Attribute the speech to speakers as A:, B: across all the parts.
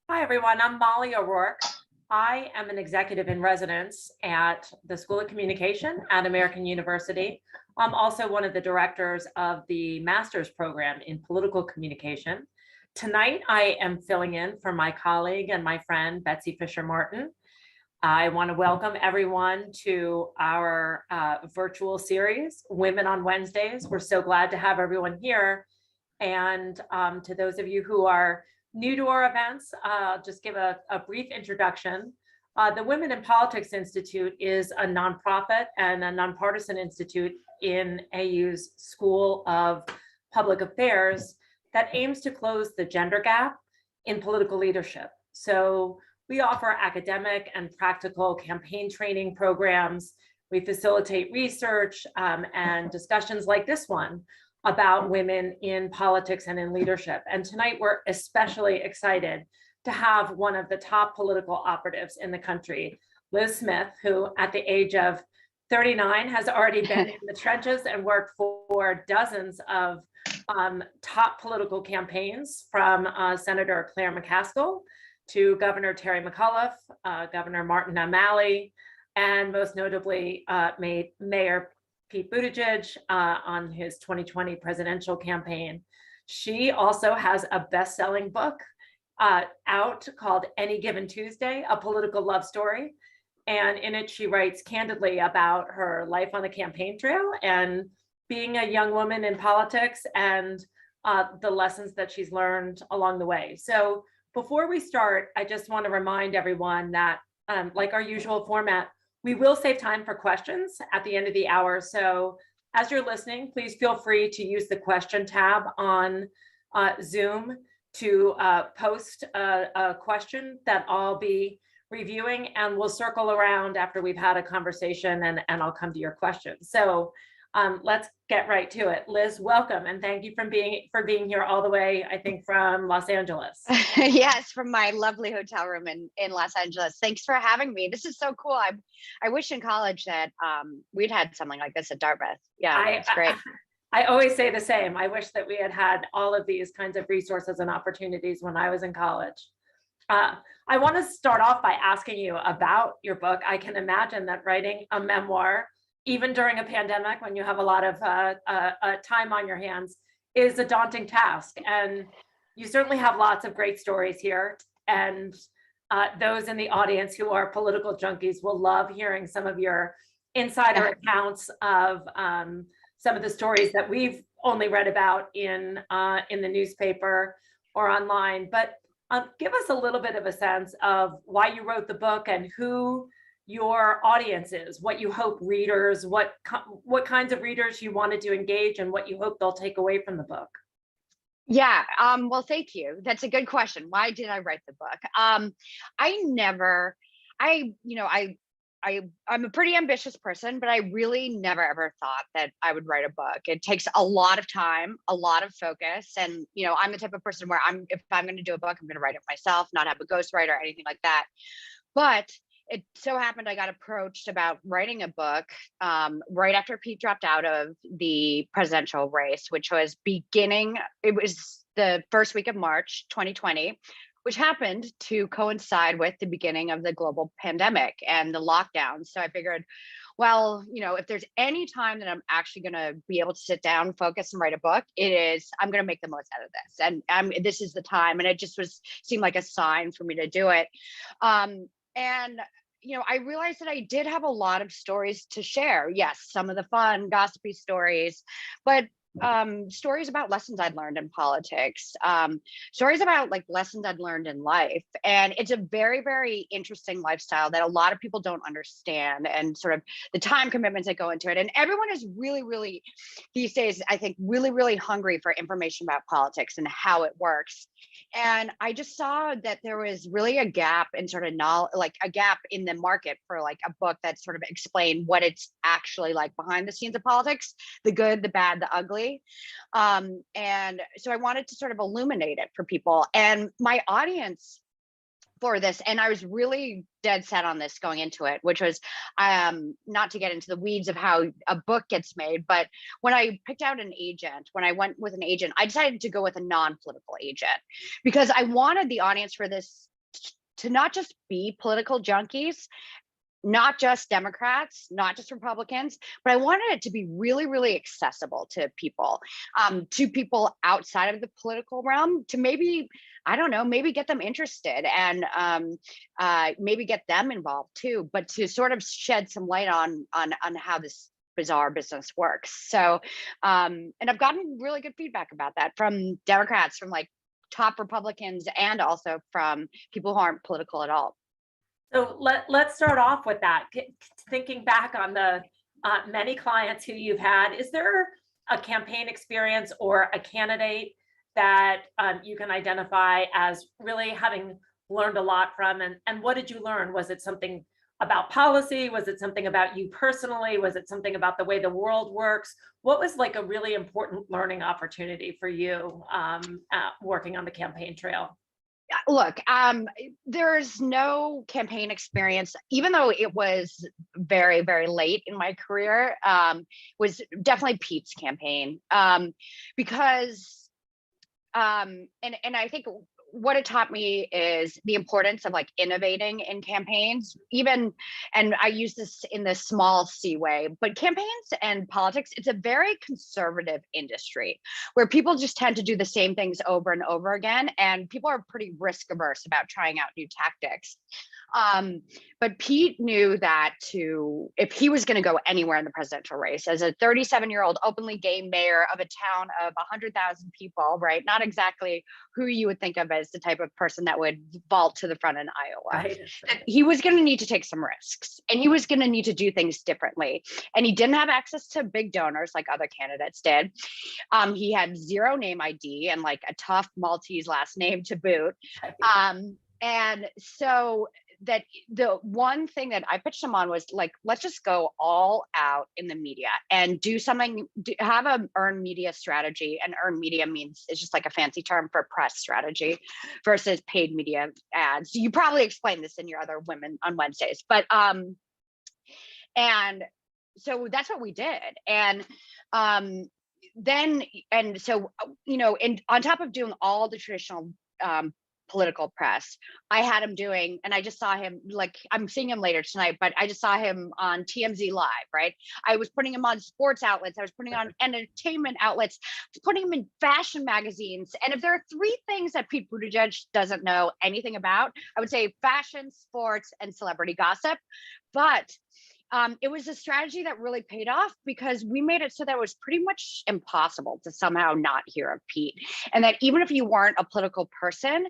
A: Hi, everyone. I'm Molly O'Rourke. I am an executive in residence at the School of Communication at American University. I'm also one of the directors of the master's program in political communication. Tonight, I am filling in for my colleague and my friend, Betsy Fisher Martin. I want to welcome everyone to our virtual series, Women on Wednesdays. We're so glad to have everyone here. And to those of you who are new to our events, I'll just give a brief introduction. The Women in Politics Institute is a nonprofit and a nonpartisan institute in AU's School of Public Affairs that aims to close the gender gap in political leadership. So we offer academic and practical campaign training programs. We facilitate research and discussions like this one about women in politics and in leadership. And tonight we're especially excited to have one of the top political operatives in the country, Lis Smith, who at the age of 39 has already been in the trenches and worked for dozens of top political campaigns, from Senator Claire McCaskill to Governor Terry McAuliffe, Governor Martin O'Malley, and most notably Mayor Pete Buttigieg on his 2020 presidential campaign. She also has a best-selling book out called Any Given Tuesday, A Political Love Story. And in it, she writes candidly about her life on the campaign trail and being a young woman in politics and the lessons that she's learned along the way. So before we start, I just want to remind everyone that like our usual format, we will save time for questions at the end of the hour. So as you're listening, please feel free to use the question tab on Zoom to post a question that I'll be reviewing, and we'll circle around after we've had a conversation and I'll come to your questions. So let's get right to it. Lis, welcome, and thank you for being here all the way, I think, from Los Angeles.
B: Yes, from my lovely hotel room in Los Angeles. Thanks for having me. This is so cool. I wish in college that we'd had something like this at Dartmouth. Yeah, it's great.
A: I always say the same. I wish that we had all of these kinds of resources and opportunities when I was in college. I want to start off by asking you about your book. I can imagine that writing a memoir, even during a pandemic when you have a lot of time on your hands, is a daunting task. And you certainly have lots of great stories here. And those in the audience who are political junkies will love hearing some of your insider accounts of some of the stories that we've only read about in the newspaper or online. But give us a little bit of a sense of why you wrote the book and who your audience is, what you hope readers, what kinds of readers you wanted to engage, and what you hope they'll take away from the book.
B: Yeah, well, thank you. That's a good question. Why did I write the book? I'm a pretty ambitious person, but I really never ever thought that I would write a book. It takes a lot of time, a lot of focus. And, I'm the type of person where if I'm going to do a book, I'm going to write it myself, not have a ghostwriter or anything like that. But it so happened I got approached about writing a book right after Pete dropped out of the presidential race, which was it was the first week of March 2020, which happened to coincide with the beginning of the global pandemic and the lockdown. So I figured, well, if there's any time that I'm actually going to be able to sit down, focus, and write a book, I'm going to make the most out of this. And this is the time. And it just seemed like a sign for me to do it. And I realized that I did have a lot of stories to share. Yes, some of the fun, gossipy stories, but stories about lessons I'd learned in politics, stories about lessons I'd learned in life. And it's a very, very interesting lifestyle that a lot of people don't understand, and sort of the time commitments that go into it. And everyone is really, really, these days, I think, really, really hungry for information about politics and how it works. And I just saw that there was really a gap in sort of knowledge, a gap in the market for a book that sort of explained what it's actually like behind the scenes of politics, the good, the bad, the ugly. And so I wanted to sort of illuminate it for people. And my audience for this, and I was really dead set on this going into it, which was not to get into the weeds of how a book gets made, but when I picked out an agent, when I went with an agent, I decided to go with a non-political agent because I wanted the audience for this to not just be political junkies, not just Democrats, not just Republicans, but I wanted it to be really, really accessible to people outside of the political realm, to maybe, I don't know, maybe get them interested and maybe get them involved too, but to sort of shed some light on how this bizarre business works. So, and I've gotten really good feedback about that from Democrats, from like top Republicans, and also from people who aren't political at all.
A: So let's start off with that. Thinking back on the many clients who you've had, is there a campaign experience or a candidate that you can identify as really having learned a lot from? And what did you learn? Was it something about policy? Was it something about you personally? Was it something about the way the world works? What was like a really important learning opportunity for you working on the campaign trail?
B: Look, there's no campaign experience, even though it was very, very late in my career, was definitely Pete's campaign. Because, and I think what it taught me is the importance of like innovating in campaigns, even, and I use this in the small C way, but campaigns and politics, it's a very conservative industry where people just tend to do the same things over and over again. And people are pretty risk averse about trying out new tactics. But Pete knew that if he was going to go anywhere in the presidential race as a 37-year-old openly gay mayor of a town of 100,000 people, right? Not exactly who you would think of as the type of person that would vault to the front in Iowa.
A: Right.
B: He was going to need to take some risks, and he was going to need to do things differently. And he didn't have access to big donors like other candidates did. He had zero name ID and like a tough Maltese last name to boot. And so that the one thing that I pitched him on was like, let's just go all out in the media and do something, have an earned media strategy. And earned media means it's just like a fancy term for press strategy versus paid media ads. You probably explained this in your other Women on Wednesdays, but and so that's what we did. And so, you know, and on top of doing all the traditional political press, I had him doing, and I just saw him, like, I'm seeing him later tonight, but I just saw him on TMZ Live, right? I was putting him on sports outlets, I was putting on entertainment outlets, putting him in fashion magazines. And if there are three things that Pete Buttigieg doesn't know anything about, I would say fashion, sports, and celebrity gossip. But it was a strategy that really paid off because we made it so that it was pretty much impossible to somehow not hear of Pete. And that even if you weren't a political person,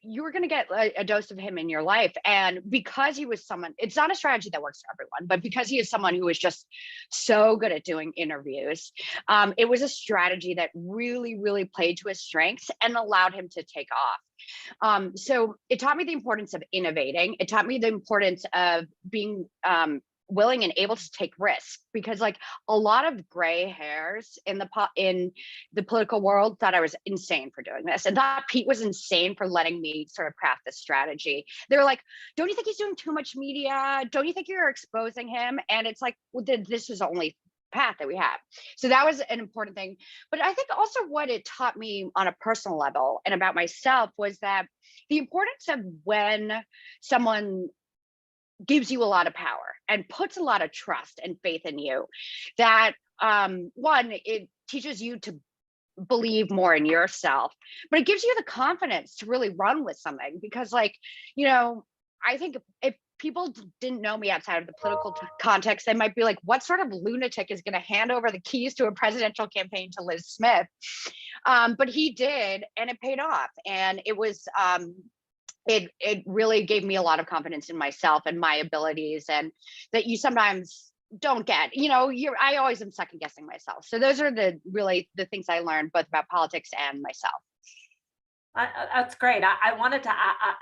B: you were going to get a dose of him in your life. And because he was someone, it's not a strategy that works for everyone, but because he is someone who is just so good at doing interviews, it was a strategy that really, really played to his strengths and allowed him to take off. So it taught me the importance of innovating. It taught me the importance of being willing and able to take risks, because like a lot of gray hairs in the political world thought I was insane for doing this, and thought Pete was insane for letting me sort of craft this strategy. They were like, don't you think he's doing too much media? Don't you think you're exposing him? And it's like, well, this is the only path that we have. So that was an important thing. But I think also what it taught me on a personal level and about myself was that the importance of when someone gives you a lot of power and puts a lot of trust and faith in you, that one, it teaches you to believe more in yourself, but it gives you the confidence to really run with something. Because like, you know, I think if people didn't know me outside of the political context, they might be like, what sort of lunatic is going to hand over the keys to a presidential campaign to Lis Smith? But he did, and it paid off. And it was, it really gave me a lot of confidence in myself and my abilities, and that you sometimes don't get, you know, I always am second guessing myself. So those are the things I learned both about politics and myself.
A: That's great. I wanted to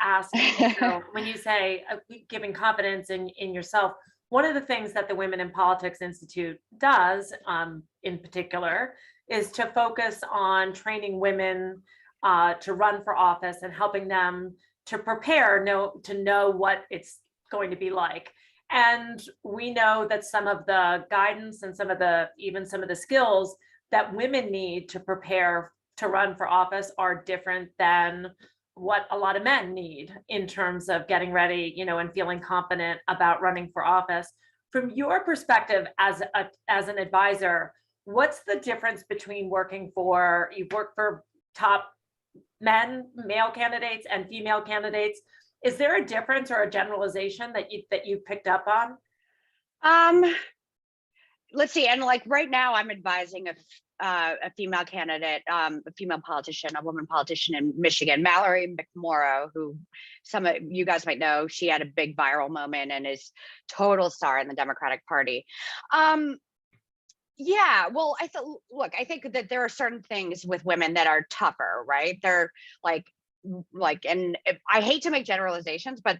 A: ask, you know, when you say giving confidence in yourself, one of the things that the Women in Politics Institute does in particular is to focus on training women to run for office and helping them to prepare, to know what it's going to be like. And we know that some of the guidance and even some of the skills that women need to prepare to run for office are different than what a lot of men need in terms of getting ready, and feeling confident about running for office. From your perspective as an advisor, what's the difference between you've worked for top male candidates and female candidates? Is there a difference or a generalization that you picked up on?
B: Let's see. And like right now, I'm advising a female candidate, a female politician, a woman politician in Michigan, Mallory McMorrow, who some of you guys might know. She had a big viral moment and is total star in the Democratic Party. Yeah, well, I think that there are certain things with women that are tougher, right? They're like, and I hate to make generalizations, but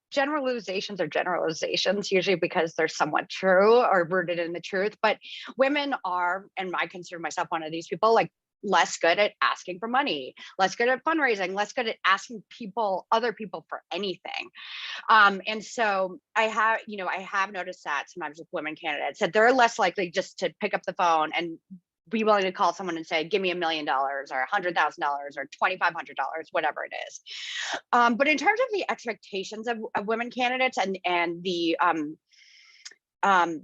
B: generalizations are generalizations usually because they're somewhat true or rooted in the truth. But women are, and I consider myself one of these people, like less good at asking for money, less good at fundraising, less good at asking other people for anything. And so I have noticed that sometimes with women candidates that they're less likely just to pick up the phone and be willing to call someone and say, give me $1 million or $100,000 or $2,500, whatever it is. But in terms of the expectations of women candidates and the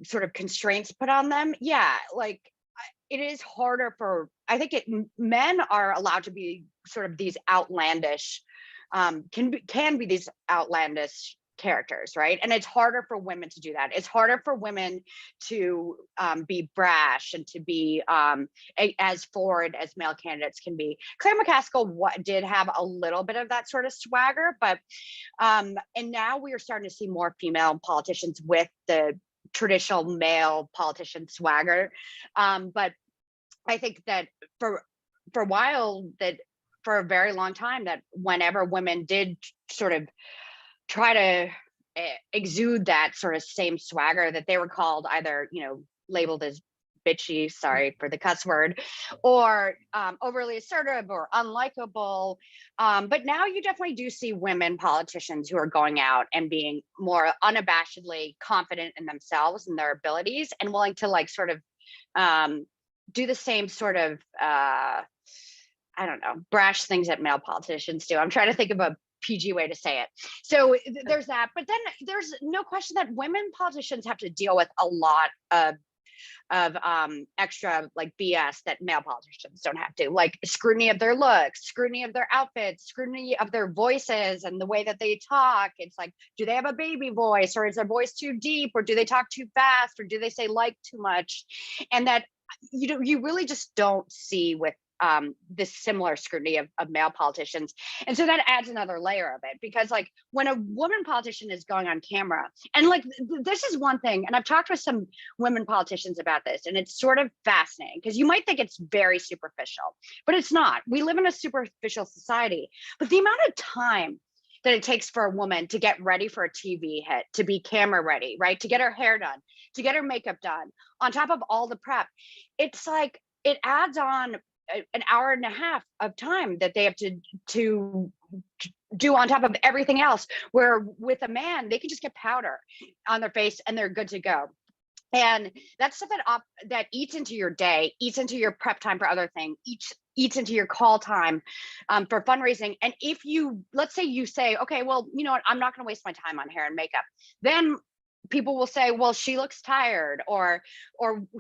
B: sort of constraints put on them, yeah, like it is harder I think men are allowed to be sort of these outlandish, can be these outlandish characters, right? And it's harder for women to do that. It's harder for women to be brash and to be as forward as male candidates can be. Claire McCaskill did have a little bit of that sort of swagger, but and now we are starting to see more female politicians with the traditional male politician swagger. But I think that for a while, that for a very long time, that whenever women did sort of try to exude that sort of same swagger, that they were called either, labeled as bitchy, sorry for the cuss word, or overly assertive or unlikable. But now you definitely do see women politicians who are going out and being more unabashedly confident in themselves and their abilities and willing to like sort of do the same sort of, I don't know, brash things that male politicians do. I'm trying to think of a PG way to say it. So there's that, but then there's no question that women politicians have to deal with a lot of extra like BS that male politicians don't have to, like scrutiny of their looks, scrutiny of their outfits, scrutiny of their voices and the way that they talk. It's like, do they have a baby voice, or is their voice too deep, or do they talk too fast, or do they say like too much? And that you really just don't see with this similar scrutiny of male politicians. And so that adds another layer of it, because like when a woman politician is going on camera, and like this is one thing, and I've talked with some women politicians about this, and it's sort of fascinating because you might think it's very superficial, but it's not. We live in a superficial society, but the amount of time that it takes for a woman to get ready for a TV hit, to be camera ready, right? To get her hair done, to get her makeup done, on top of all the prep, it's like, it adds on an hour and a half of time that they have to do on top of everything else, where with a man, they can just get powder on their face and they're good to go. And that's stuff that eats into your day, eats into your prep time for other things, eats into your call time for fundraising. And if let's say you say, okay, well, you know what, I'm not going to waste my time on hair and makeup, then people will say, well, she looks tired, or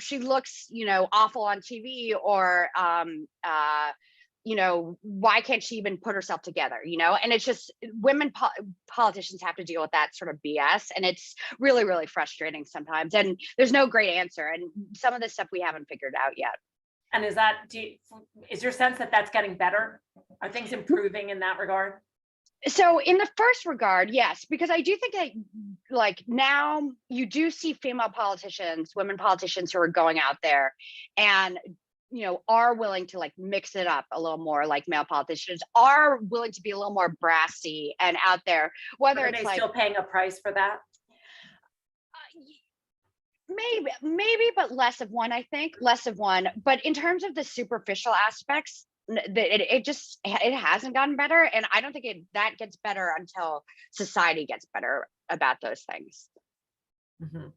B: she looks, awful on TV, or why can't she even put herself together, and it's just women politicians have to deal with that sort of BS, and it's really, really frustrating sometimes, and there's no great answer, and some of this stuff we haven't figured out yet.
A: And is your sense that that's getting better? Are things improving in that regard?
B: So in the first regard, yes, because I do think that like now you do see female politicians, women politicians who are going out there and, are willing to like mix it up a little more, like male politicians are willing to be a little more brassy and out there, whether it's like—
A: Are they still paying a price for that?
B: Maybe, but less of one, I think, less of one. But in terms of the superficial aspects, it hasn't gotten better, and I don't think that gets better until society gets better about those things.
A: Mm-hmm.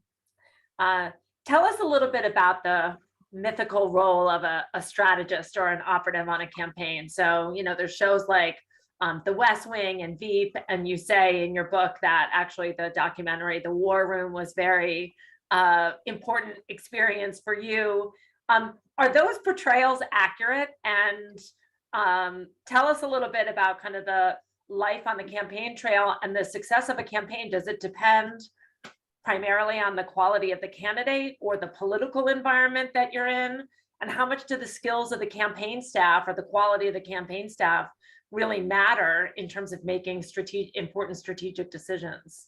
A: Tell us a little bit about the mythical role of a strategist or an operative on a campaign. So there's shows like The West Wing and Veep, and you say in your book that actually the documentary, The War Room, was very important experience for you. Are those portrayals accurate? And tell us a little bit about kind of the life on the campaign trail and the success of a campaign. Does it depend primarily on the quality of the candidate or the political environment that you're in? And how much do the skills of the campaign staff or the quality of the campaign staff really matter in terms of making important strategic decisions?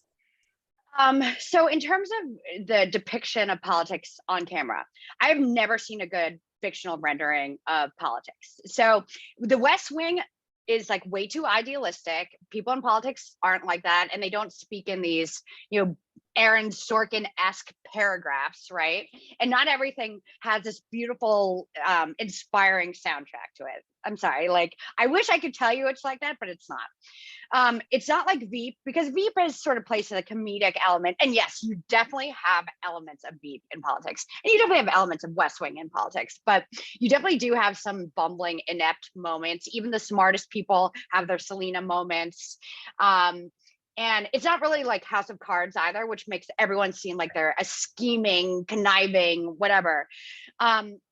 B: So in terms of the depiction of politics on camera, I've never seen a good fictional rendering of politics. So the West Wing is like way too idealistic. People in politics aren't like that, and they don't speak in these, Aaron Sorkin-esque paragraphs, right? And not everything has this beautiful, inspiring soundtrack to it. I'm sorry, like I wish I could tell you it's like that, but it's not. It's not like Veep, because Veep is sort of placed as a comedic element. And yes, you definitely have elements of Veep in politics, and you definitely have elements of West Wing in politics, but you definitely do have some bumbling, inept moments. Even the smartest people have their Selena moments. And it's not really like House of Cards either, which makes everyone seem like they're a scheming, conniving, whatever.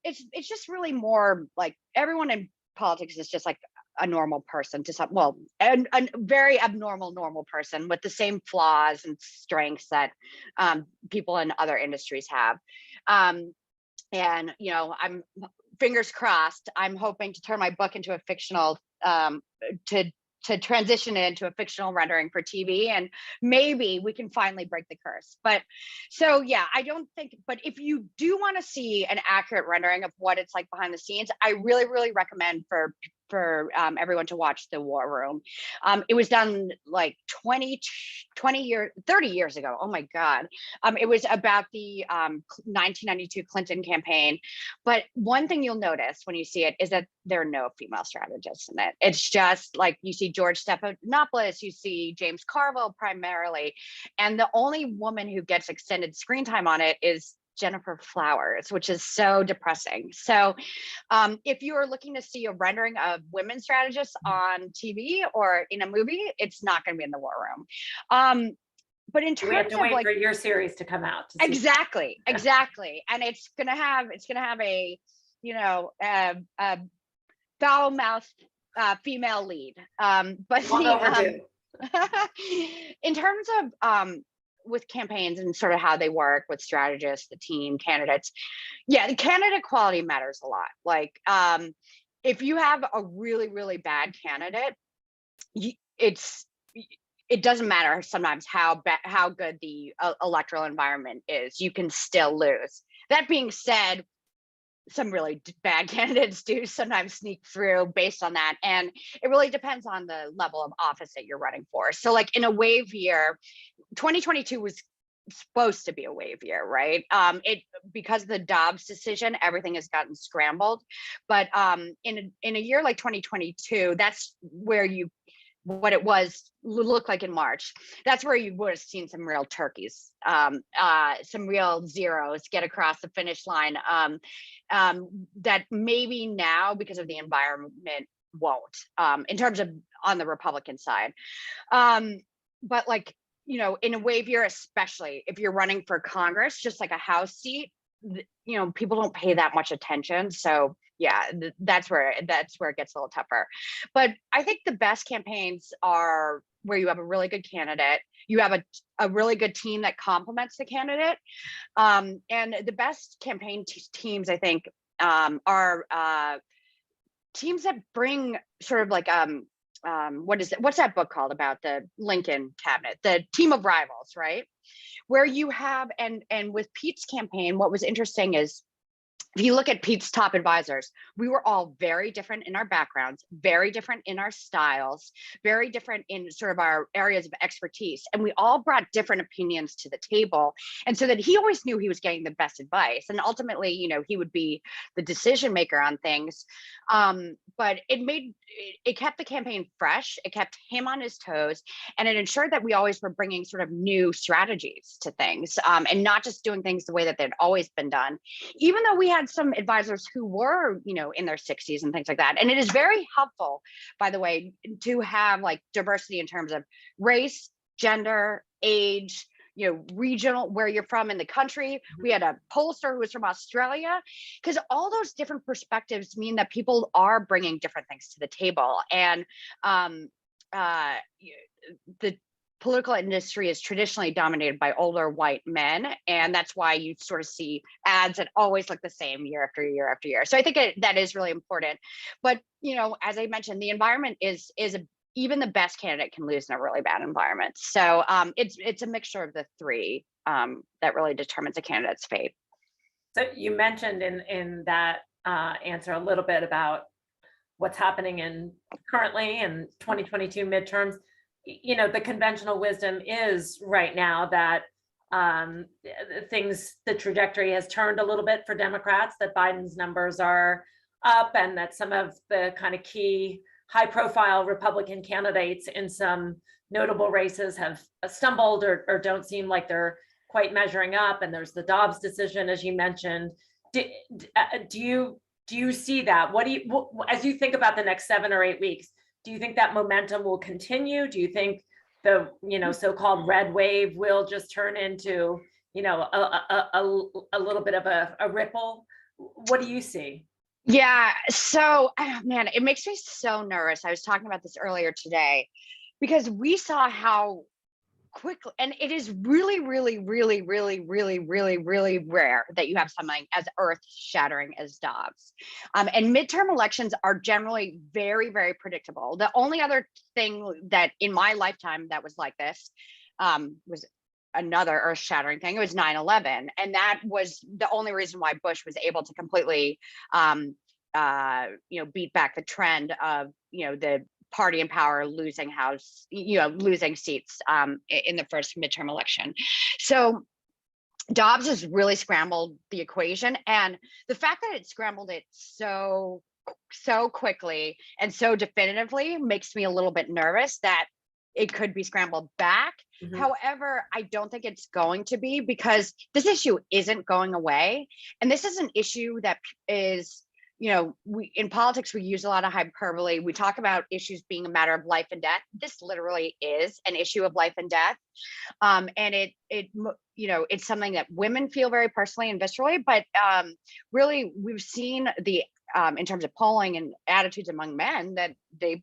B: It's just really more like everyone in politics is just like a normal person to some, well, a very abnormal normal person with the same flaws and strengths that people in other industries have. And I'm fingers crossed. I'm hoping to turn my book into a fictional to transition it into a fictional rendering for TV, and maybe we can finally break the curse. But so yeah, I don't think, but if you do want to see an accurate rendering of what it's like behind the scenes, I really, really recommend for everyone to watch The War Room. It was done like 30 years ago. Oh my God. It was about the 1992 Clinton campaign. But one thing you'll notice when you see it is that there are no female strategists in it. It's just like you see George Stephanopoulos, you see James Carville primarily. And the only woman who gets extended screen time on it is Jennifer Flowers, which is so depressing. So if you are looking to see a rendering of women strategists on TV or in a movie, it's not going to be in The War Room. But in terms
A: we have to
B: of
A: wait
B: like
A: for your series to come out. To
B: exactly, and it's gonna have a a foul-mouthed female lead. But in terms of with campaigns and sort of how they work with strategists, the team, candidates, yeah, the candidate quality matters a lot. Like if you have a really, really bad candidate, it doesn't matter sometimes how good the electoral environment is, you can still lose. That being said, some really bad candidates do sometimes sneak through based on that. And it really depends on the level of office that you're running for. So like in a wave year, 2022 was supposed to be a wave year, right? Because of the Dobbs decision, everything has gotten scrambled. But in a year like 2022, that's where what it was looked like in March. That's where you would have seen some real turkeys, some real zeros get across the finish line that maybe now, because of the environment, won't, in terms of on the Republican side. But like, in a wave year, especially if you're running for Congress, just like a House seat, people don't pay that much attention. So yeah, that's where it gets a little tougher. But I think the best campaigns are where you have a really good candidate, you have a really good team that complements the candidate. And the best campaign teams, I think, are teams that bring sort of like what's that book called about the Lincoln cabinet, the team of rivals, right? Where you have, and with Pete's campaign, what was interesting is, if you look at Pete's top advisors, we were all very different in our backgrounds, very different in our styles, very different in sort of our areas of expertise. And we all brought different opinions to the table. And so that he always knew he was getting the best advice. And ultimately, he would be the decision maker on things. But it kept the campaign fresh. It kept him on his toes. And it ensured that we always were bringing sort of new strategies to things, and not just doing things the way that they'd always been done. Even though we had had some advisors who were, in their 60s and things like that. And it is very helpful, by the way, to have like diversity in terms of race, gender, age, regional, where you're from in the country. We had a pollster who was from Australia, because all those different perspectives mean that people are bringing different things to the table. And the political industry is traditionally dominated by older white men, and that's why you sort of see ads that always look the same year after year after year. So I think that is really important. But as I mentioned, the environment is even the best candidate can lose in a really bad environment. So it's a mixture of the three that really determines a candidate's fate.
A: So you mentioned in that answer a little bit about what's happening currently in 2022 midterms. The conventional wisdom is right now that the trajectory has turned a little bit for Democrats, that Biden's numbers are up, and that some of the kind of key high profile Republican candidates in some notable races have stumbled or don't seem like they're quite measuring up. And there's the Dobbs decision, as you mentioned. Do you see that? As you think about the next 7 or 8 weeks, do you think that momentum will continue? Do you think the so-called red wave will just turn into a little bit of a ripple? What do you see?
B: Yeah, so man, it makes me so nervous. I was talking about this earlier today, because we saw how quickly, and it is really, really, really, really, really, really, really rare that you have something as earth-shattering as Dobbs. And midterm elections are generally very, very predictable. The only other thing that in my lifetime that was like this was another earth-shattering thing. It was 9/11, and that was the only reason why Bush was able to completely beat back the trend of the party in power losing losing seats in the first midterm election. So Dobbs has really scrambled the equation, and the fact that it scrambled it so quickly and so definitively makes me a little bit nervous that it could be scrambled back. Mm-hmm. However, I don't think it's going to be, because this issue isn't going away, and this is an issue that is, we in politics, we use a lot of hyperbole. We talk about issues being a matter of life and death. This literally is an issue of life and death. And it's something that women feel very personally and viscerally, but really we've seen in terms of polling and attitudes among men, that they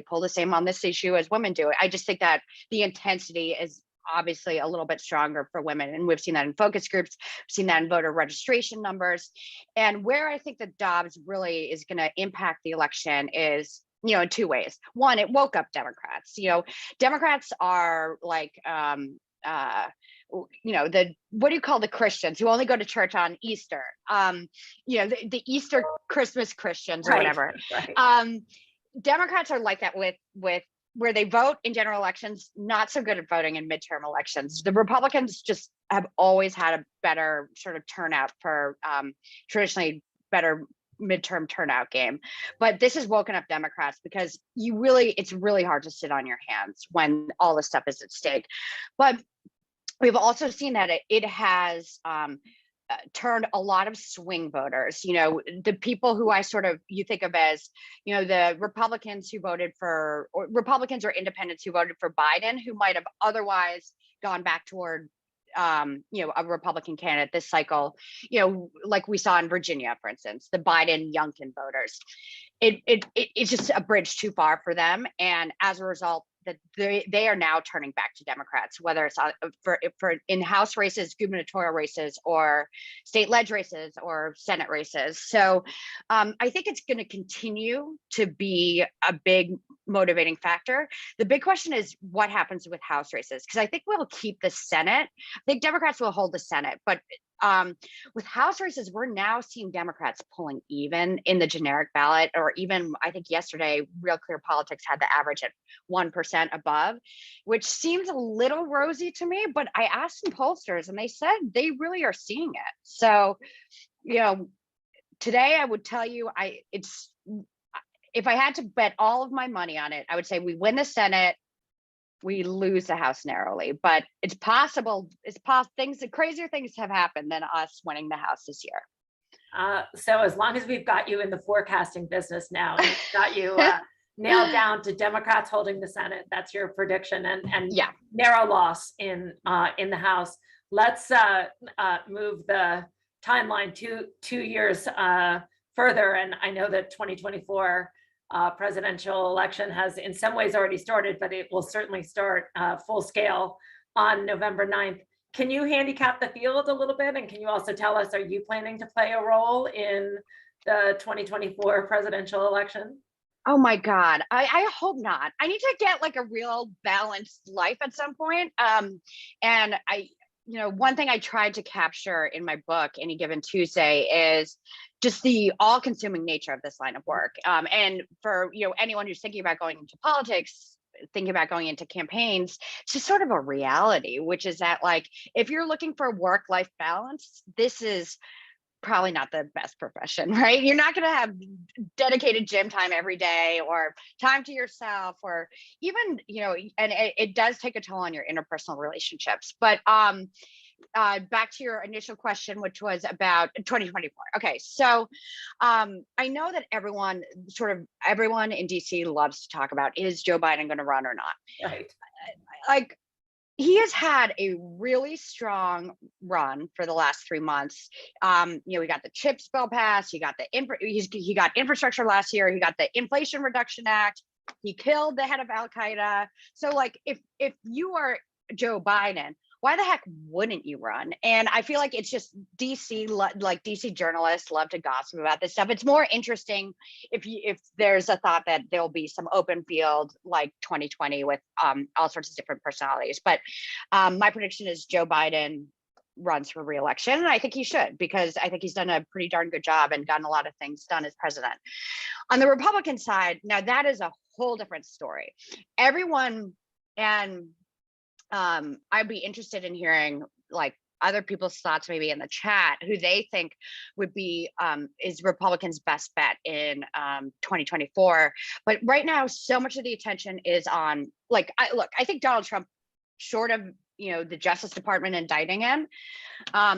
B: pull the same on this issue as women do. I just think that the intensity is obviously a little bit stronger for women. And we've seen that in focus groups, we've seen that in voter registration numbers. And where I think that Dobbs really is going to impact the election is, in two ways. One, it woke up Democrats. Democrats are like, what do you call the Christians who only go to church on Easter? The Easter Christmas Christians or whatever. Right. Democrats are like that with where they vote in general elections, not so good at voting in midterm elections. The Republicans just have always had a better sort of turnout for traditionally better midterm turnout game. But this has woken up Democrats, because it's really hard to sit on your hands when all this stuff is at stake. But we've also seen that it has turned a lot of swing voters, the people who you think of as, the Republicans who voted or Republicans or independents who voted for Biden, who might have otherwise gone back toward, a Republican candidate this cycle, like we saw in Virginia, for instance, the Biden Youngkin voters. It's just a bridge too far for them. And as a result, that they are now turning back to Democrats, whether it's for in House races, gubernatorial races, or state leg races, or Senate races. So I think it's going to continue to be a big motivating factor. The big question is what happens with House races, because I think we'll keep the Senate. I think Democrats will hold the Senate, but with House races, we're now seeing Democrats pulling even in the generic ballot, or even, I think yesterday, Real Clear Politics had the average at 1% above, which seems a little rosy to me, but I asked some pollsters and they said they really are seeing it. So, today I would tell you, if I had to bet all of my money on it, I would say we win the Senate, we lose the House narrowly, but it's possible. Crazier things have happened than us winning the House this year.
A: So as long as we've got you in the forecasting business now, and we've got you nailed down to Democrats holding the Senate, that's your prediction, and
B: Yeah.
A: narrow loss in the House. Let's move the timeline 2 years further. And I know that 2024 presidential election has in some ways already started, but it will certainly start full scale on November 9th. Can you handicap the field a little bit? And can you also tell us, are you planning to play a role in the 2024 presidential election?
B: Oh my God. I hope not. I need to get like a real balanced life at some point. And one thing I tried to capture in my book, Any Given Tuesday, is just the all-consuming nature of this line of work. And for anyone who's thinking about going into politics, thinking about going into campaigns, it's just sort of a reality, which is that like, if you're looking for work-life balance, this is probably not the best profession, right? You're not going to have dedicated gym time every day or time to yourself, or even, and it does take a toll on your interpersonal relationships. But back to your initial question, which was about 2024. Okay, so I know that everyone in DC loves to talk about, is Joe Biden going to run or not?
A: Right.
B: Like, he has had a really strong run for the last 3 months. We got the CHIPS bill passed. He got he got infrastructure last year. He got the Inflation Reduction Act. He killed the head of Al Qaeda. So, like, if you are Joe Biden, why the heck wouldn't you run? And I feel like it's just DC journalists love to gossip about this stuff. It's more interesting if there's a thought that there'll be some open field like 2020 with all sorts of different personalities. But my prediction is Joe Biden runs for re-election, and I think he should, because I think he's done a pretty darn good job and gotten a lot of things done as president. On the Republican side, now that is a whole different story. Everyone, and I'd be interested in hearing like other people's thoughts maybe in the chat, who they think would be is Republicans' best bet in 2024. But right now, so much of the attention is on I think Donald Trump, short of the Justice Department indicting him,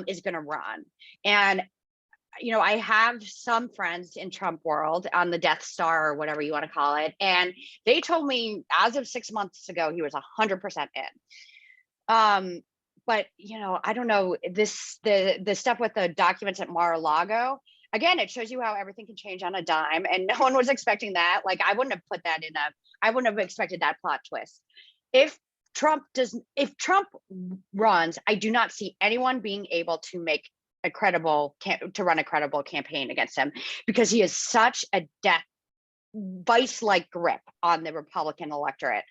B: is going to run. And I have some friends in Trump world on the Death Star or whatever you want to call it. And they told me as of 6 months ago, he was 100% in. But, I don't know, the stuff with the documents at Mar-a-Lago, again, it shows you how everything can change on a dime. And no one was expecting that. Like, I wouldn't have expected that plot twist. If Trump runs, I do not see anyone being able to run a credible campaign against him, because he has such a vice-like grip on the Republican electorate,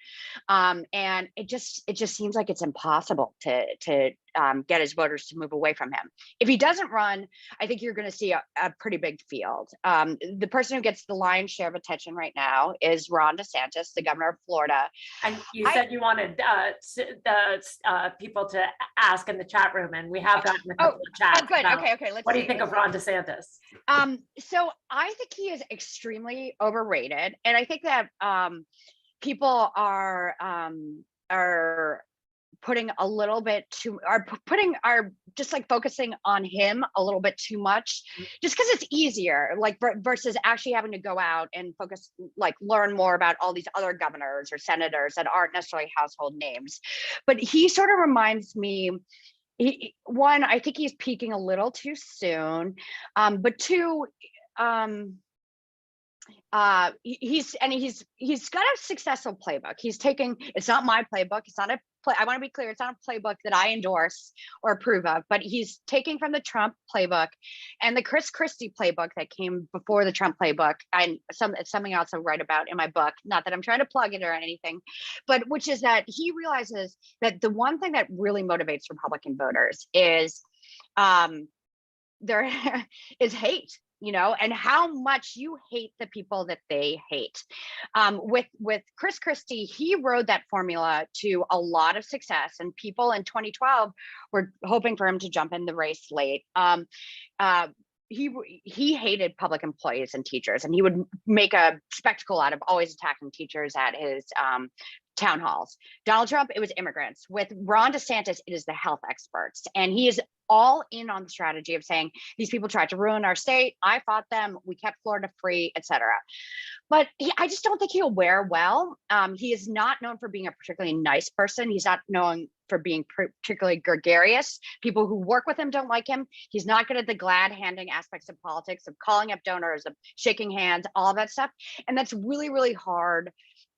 B: and it just seems like it's impossible to get his voters to move away from him. If he doesn't run, I think you're going to see a pretty big field. The person who gets the lion's share of attention right now is Ron DeSantis, the governor of Florida.
A: And you said you wanted the people to ask in the chat room, and we have gotten a couple of chats.
B: Oh, good. Okay.
A: What do you think of Ron DeSantis?
B: So I think he is extremely overrated, and I think that people are putting a little bit too, are just like focusing on him a little bit too much, just because it's easier, like versus actually having to go out and focus, like learn more about all these other governors or senators that aren't necessarily household names. But he sort of reminds me, one, I think he's peaking a little too soon, but two, he's got a successful playbook. It's not my playbook. It's not I want to be clear. It's not a playbook that I endorse or approve of, but he's taking from the Trump playbook and the Chris Christie playbook that came before the Trump playbook, and something else I write about in my book. Not that I'm trying to plug it or anything, but which is that he realizes that the one thing that really motivates Republican voters is there is hate. And how much you hate the people that they hate. With Chris Christie, he rode that formula to a lot of success, and people in 2012 were hoping for him to jump in the race late. He hated public employees and teachers, and he would make a spectacle out of always attacking teachers at his town halls. Donald Trump, it was immigrants. With Ron DeSantis, it is the health experts, and he is all in on the strategy of saying, these people tried to ruin our state. I fought them. We kept Florida free, etc. But I just don't think he'll wear well. He is not known for being a particularly nice person. He's not known for being particularly gregarious. People who work with him don't like him. He's not good at the glad handing aspects of politics, of calling up donors, of shaking hands, all of that stuff. And that's really, really hard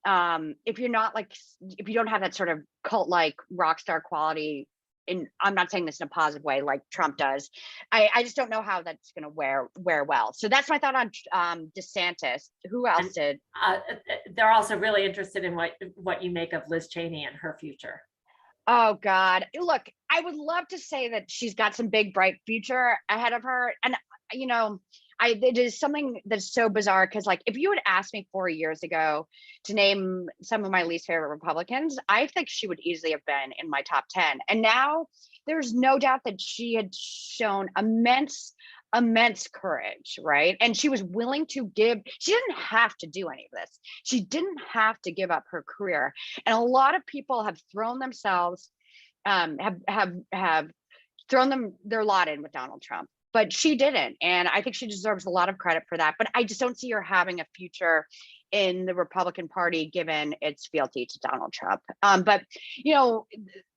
B: if you're not like, if you don't have that sort of cult-like rock star quality. And I'm not saying this in a positive way like Trump does. I just don't know how that's going to wear well. So that's my thought on DeSantis. Who else did?
A: They're also really interested in what you make of Liz Cheney and her future.
B: Oh God, look, I would love to say that she's got some big bright future ahead of her. And you know, it is something that's so bizarre because like if you had asked me 4 years ago to name some of my least favorite Republicans, I think she would easily have been in my top 10. And now there's no doubt that she had shown immense courage, right? And she was willing to give, she didn't have to do any of this. She didn't have to give up her career. And a lot of people have thrown themselves, have thrown their lot in with Donald Trump, but she didn't. And I think she deserves a lot of credit for that. But I just don't see her having a future in the Republican Party, given its fealty to Donald Trump. But, you know,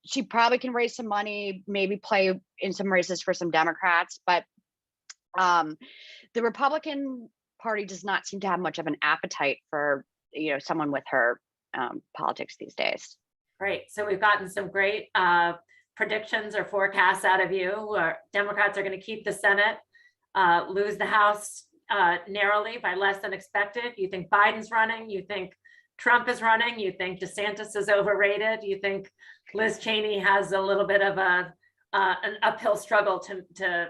B: she probably can raise some money, maybe play in some races for some Democrats. But the Republican Party does not seem to have much of an appetite for, you know, someone with her politics these days.
A: Great. So we've gotten some great predictions or forecasts out of you. Democrats are going to keep the Senate, lose the House narrowly by less than expected. You think Biden's running? You think Trump is running? You think DeSantis is overrated? You think Liz Cheney has a little bit of an uphill struggle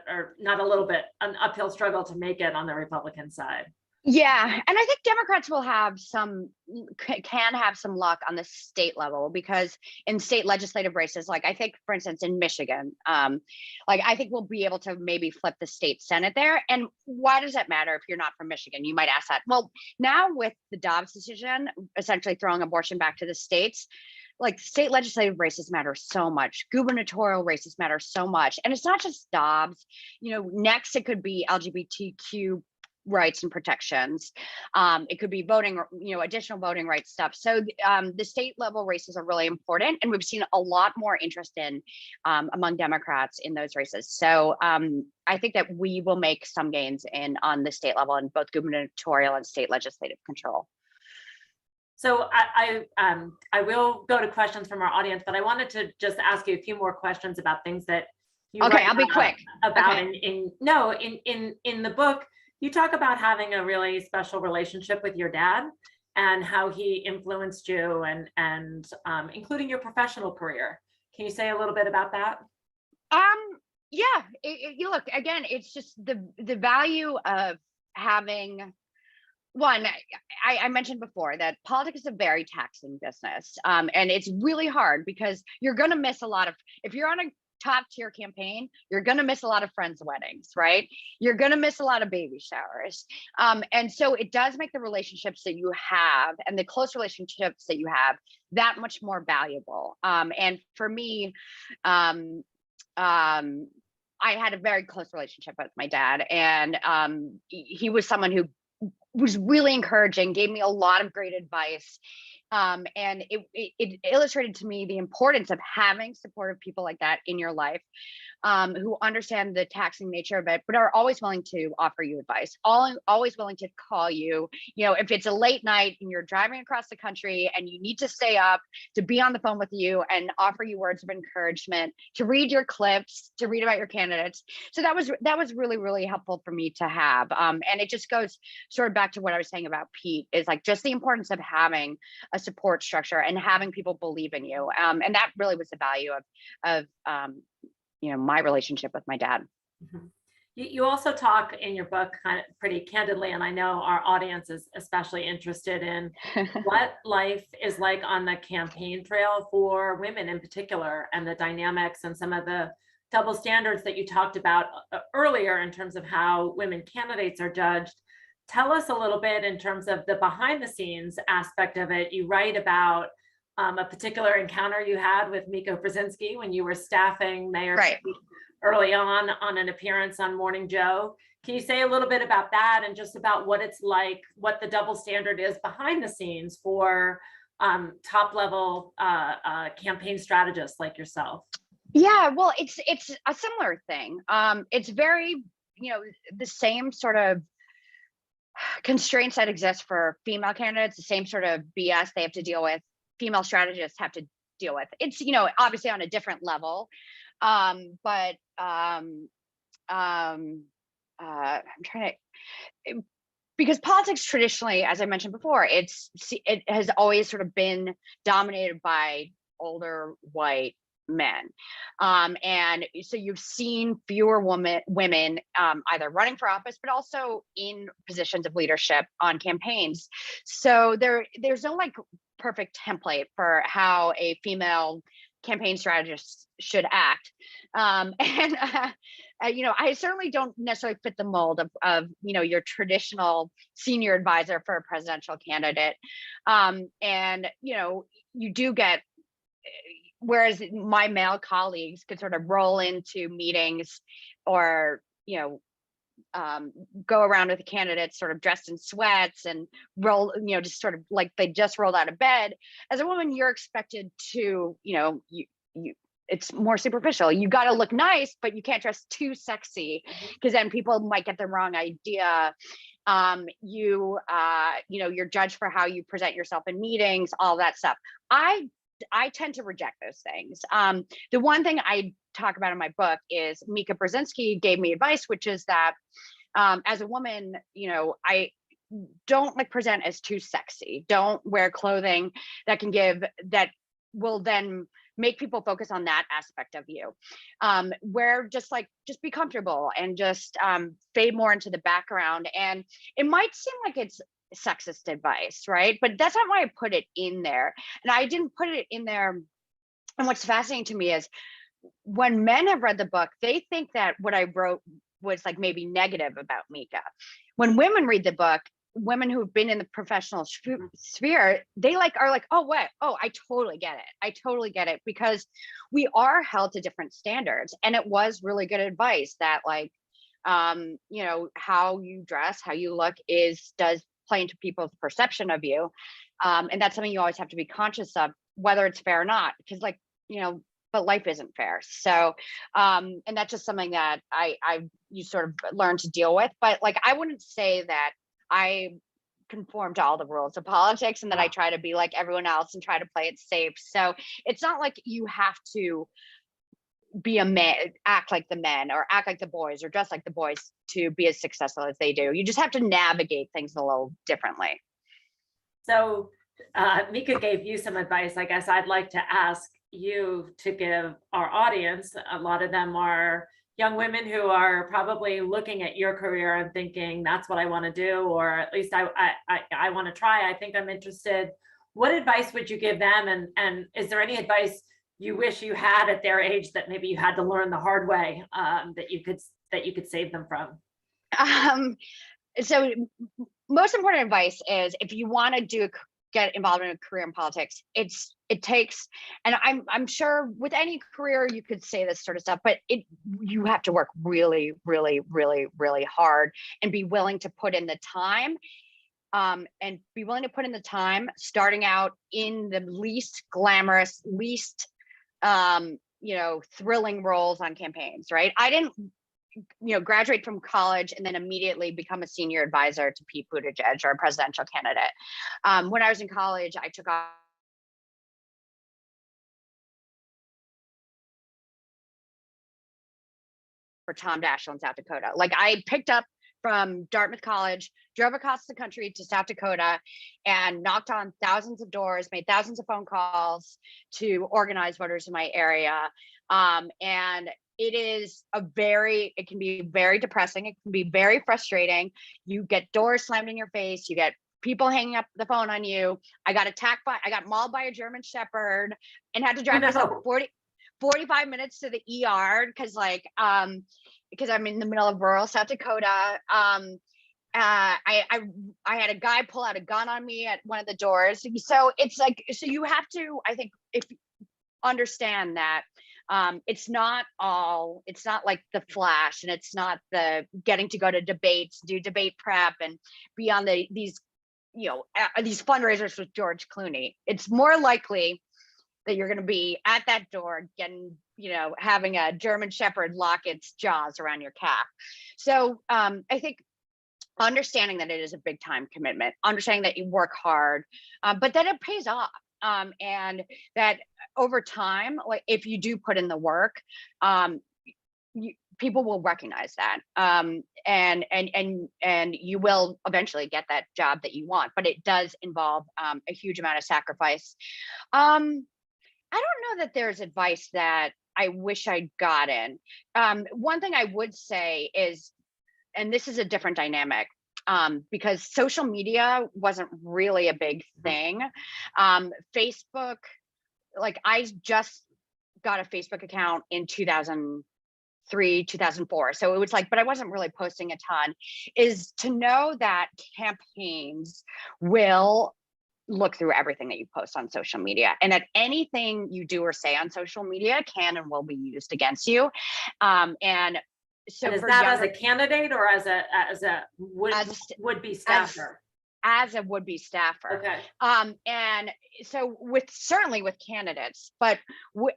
A: or not a little bit, an uphill struggle to make it on the Republican side?
B: Yeah, and I think Democrats will can have some luck on the state level, because in state legislative races, like I think, for instance, in Michigan, like I think we'll be able to maybe flip the state Senate there. And why does that matter if you're not from Michigan? You might ask that. Well, now with the Dobbs decision, essentially throwing abortion back to the states, like state legislative races matter so much. Gubernatorial races matter so much. And it's not just Dobbs, you know, next it could be LGBTQ rights and protections. It could be voting, you know, additional voting rights stuff. So the state level races are really important, and we've seen a lot more interest in among Democrats in those races. So I think that we will make some gains on the state level in both gubernatorial and state legislative control.
A: So I will go to questions from our audience, but I wanted to just ask you a few more questions about things that you
B: okay, I'll be quick
A: about in the book. You talk about having a really special relationship with your dad and how he influenced you and including your professional career. Can you say a little bit about that?
B: Yeah, you look, again, it's just the value of having one. I mentioned before that politics is a very taxing business. And it's really hard because you're going to miss a lot of, if you're on a top tier campaign, you're going to miss a lot of friends' weddings, right? You're going to miss a lot of baby showers. And so it does make the relationships that you have and the close relationships that you have that much more valuable. And for me, I had a very close relationship with my dad, and he was someone who was really encouraging, gave me a lot of great advice. And it illustrated to me the importance of having supportive people like that in your life, who understand the taxing nature of it, but are always willing to offer you advice, always willing to call you, you know, if it's a late night and you're driving across the country and you need to stay up, to be on the phone with you and offer you words of encouragement, to read your clips, to read about your candidates. So that was really, really helpful for me to have. And it just goes sort of back to what I was saying about Pete, is like just the importance of having a support structure and having people believe in you. And that really was the value of you know, my relationship with my dad.
A: Mm-hmm. You also talk in your book kind of pretty candidly, and I know our audience is especially interested in what life is like on the campaign trail for women in particular, and the dynamics and some of the double standards that you talked about earlier in terms of how women candidates are judged. Tell us a little bit in terms of the behind the scenes aspect of it. You write about a particular encounter you had with Mika Brzezinski when you were staffing Mayor
B: Right.
A: Pete early on an appearance on Morning Joe. Can you say a little bit about that and just about what it's like, what the double standard is behind the scenes for top level campaign strategists like yourself?
B: Yeah, well, it's a similar thing. It's very, the same sort of constraints that exist for female candidates, the same sort of BS they have to deal with, female strategists have to deal with. It's, obviously on a different level. But I'm trying to, because politics traditionally, as I mentioned before, it has always sort of been dominated by older white men. And so you've seen fewer women either running for office, but also in positions of leadership on campaigns. So there's no like perfect template for how a female campaign strategist should act. I certainly don't necessarily fit the mold of your traditional senior advisor for a presidential candidate. And you do get, whereas my male colleagues could sort of roll into meetings or, go around with the candidates sort of dressed in sweats and roll, just sort of like they just rolled out of bed. As a woman, you're expected to, it's more superficial. You got to look nice, but you can't dress too sexy because then people might get the wrong idea. You're judged for how you present yourself in meetings, all that stuff. I tend to reject those things. The one thing I talk about in my book is Mika Brzezinski gave me advice, which is that as a woman, I don't like present as too sexy. Don't wear clothing that will then make people focus on that aspect of you. Just be comfortable and just fade more into the background. And it might seem like it's sexist advice, right? But that's not why I put it in there. And I didn't put it in there. And what's fascinating to me is when men have read the book, they think that what I wrote was like maybe negative about Mika. When women read the book, women who've been in the professional sphere, they are like, oh, what? Oh, I totally get it. I totally get it, because we are held to different standards. And it was really good advice that how you dress, how you look does play into people's perception of you. And that's something you always have to be conscious of, whether it's fair or not, because but life isn't fair. So, and that's just something that you sort of learn to deal with. But I wouldn't say that I conform to all the rules of politics and that I try to be like everyone else and try to play it safe. So it's not like you have to be a man, act like the men or act like the boys or dress like the boys to be as successful as they do. You just have to navigate things a little differently.
A: So Mika gave you some advice. I guess I'd like to ask you to give our audience, a lot of them are young women who are probably looking at your career and thinking, that's what I want to do, or at least I want to try. I think I'm interested. What advice would you give them? And is there any advice you wish you had at their age that maybe you had to learn the hard way, that you could save them from?
B: So most important advice is, if you want to get involved in a career in politics, it takes, and I'm sure with any career you could say this sort of stuff, but you have to work really, really, really, really hard and be willing to put in the time. And be willing to put in the time starting out in the least glamorous, least thrilling roles on campaigns, right? I didn't graduate from college and then immediately become a senior advisor to Pete Buttigieg or a presidential candidate. When I was in college, I took off for Tom Daschle in South Dakota. I picked up from Dartmouth College, drove across the country to South Dakota, and knocked on thousands of doors, made thousands of phone calls to organize voters in my area. And it can be very depressing. It can be very frustrating. You get doors slammed in your face. You get people hanging up the phone on you. I got mauled by a German Shepherd and had to drive myself 45 minutes to the ER because I'm in the middle of rural South Dakota. I had a guy pull out a gun on me at one of the doors. So it's like, so you have to, I think, if understand that it's not like the flash, and it's not the getting to go to debates, do debate prep, and be on these these fundraisers with George Clooney. It's more likely that you're going to be at that door getting, having a German Shepherd lock its jaws around your calf. So I think understanding that it is a big time commitment, understanding that you work hard, but that it pays off. And that over time, like if you do put in the work, people will recognize that, and you will eventually get that job that you want. But it does involve a huge amount of sacrifice. I don't know that there's advice that I wish I'd gotten. One thing I would say is, and this is a different dynamic, because social media wasn't really a big thing. Facebook, like I just got a Facebook account in 2003, 2004. So it was like, but I wasn't really posting a ton. Is to know that campaigns will look through everything that you post on social media, and that anything you do or say on social media can and will be used against you. And so,
A: and is that as a candidate or as a would-be staffer?
B: As a would-be staffer.
A: Okay.
B: And so certainly with candidates, but more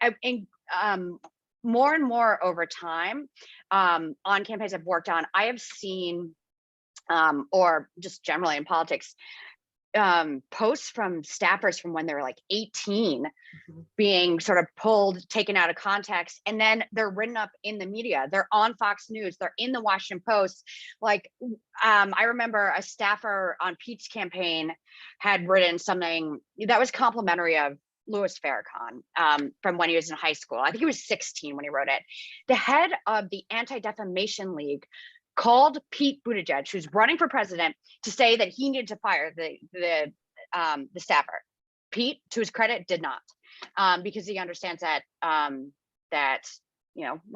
B: and more over time, on campaigns I've worked on, I have seen, or just generally in politics, posts from staffers from when they were like 18 being sort of pulled, taken out of context, and then they're written up in the media. They're on Fox News, they're in the Washington Post. Like I remember a staffer on Pete's campaign had written something that was complimentary of Louis Farrakhan from when he was in high school. I think he was 16 when he wrote it. The head of the Anti-Defamation League called Pete Buttigieg, who's running for president, to say that he needed to fire the staffer. Pete, to his credit, did not, because he understands that when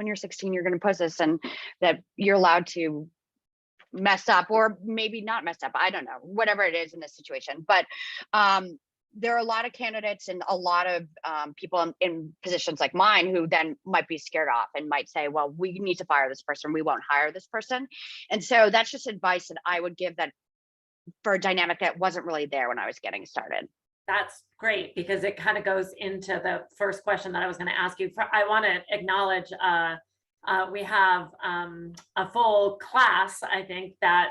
B: you're 16, you're going to post this, and that you're allowed to mess up, or maybe not mess up. I don't know, whatever it is in this situation. But there are a lot of candidates and a lot of people in positions like mine who then might be scared off and might say, well, we need to fire this person, we won't hire this person. And so that's just advice that I would give, that for a dynamic that wasn't really there when I was getting started.
A: That's great, because it kind of goes into the first question that I was going to ask you. I want to acknowledge we have a full class, I think, that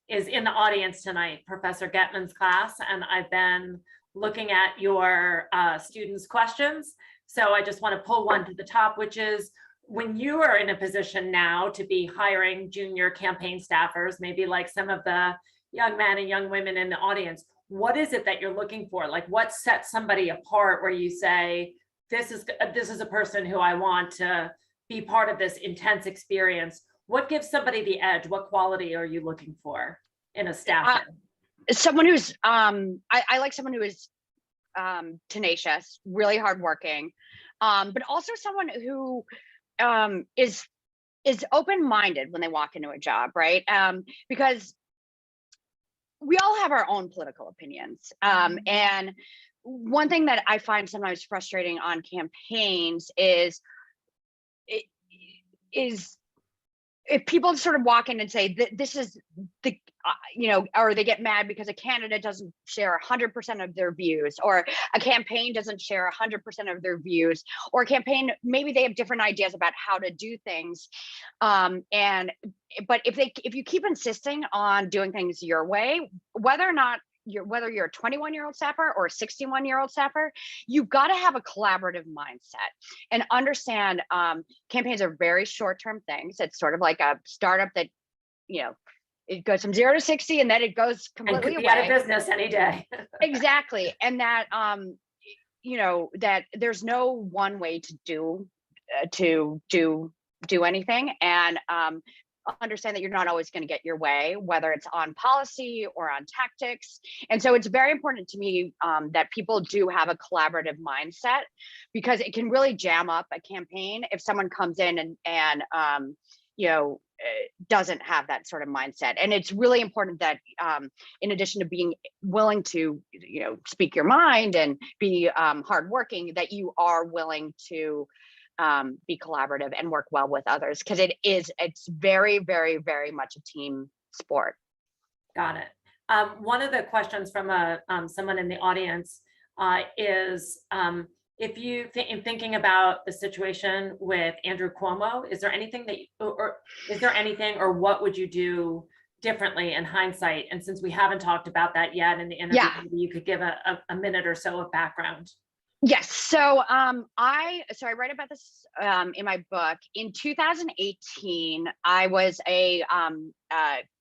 A: is in the audience tonight, Professor Getman's class, and I've been looking at your students' questions. So I just want to pull one to the top, which is, when you are in a position now to be hiring junior campaign staffers, maybe like some of the young men and young women in the audience, what is it that you're looking for? Like, what sets somebody apart where you say, this is a person who I want to be part of this intense experience? What gives somebody the edge? What quality are you looking for in a staffer?
B: Someone who's, I like someone who is tenacious, really hardworking, but also someone who is open-minded when they walk into a job, right? Because we all have our own political opinions. And one thing that I find sometimes frustrating on campaigns is if people sort of walk in and say this is the, or they get mad because a candidate doesn't share 100% of their views, or a campaign doesn't share 100% of their views, or a campaign, maybe they have different ideas about how to do things. But if you keep insisting on doing things your way, whether you're a 21-year-old staffer or a 61-year-old staffer, you've got to have a collaborative mindset and understand campaigns are very short-term things. It's sort of like a startup that, it goes from 0 to 60 and then it goes completely
A: away. Out of business any day.
B: Exactly. And that, that there's no one way to do anything. And understand that you're not always going to get your way, whether it's on policy or on tactics. And so it's very important to me that people do have a collaborative mindset, because it can really jam up a campaign if someone comes in and doesn't have that sort of mindset. And it's really important that in addition to being willing to, speak your mind and be hardworking, that you are willing to be collaborative and work well with others, because it's very, very, very much a team sport.
A: Got it. One of the questions from someone in the audience is, if you in thinking about the situation with Andrew Cuomo, is there anything or what would you do differently in hindsight? And since we haven't talked about that yet in the interview, maybe you could give a minute or so of background.
B: Yes. So I write about this in my book. In 2018, I was a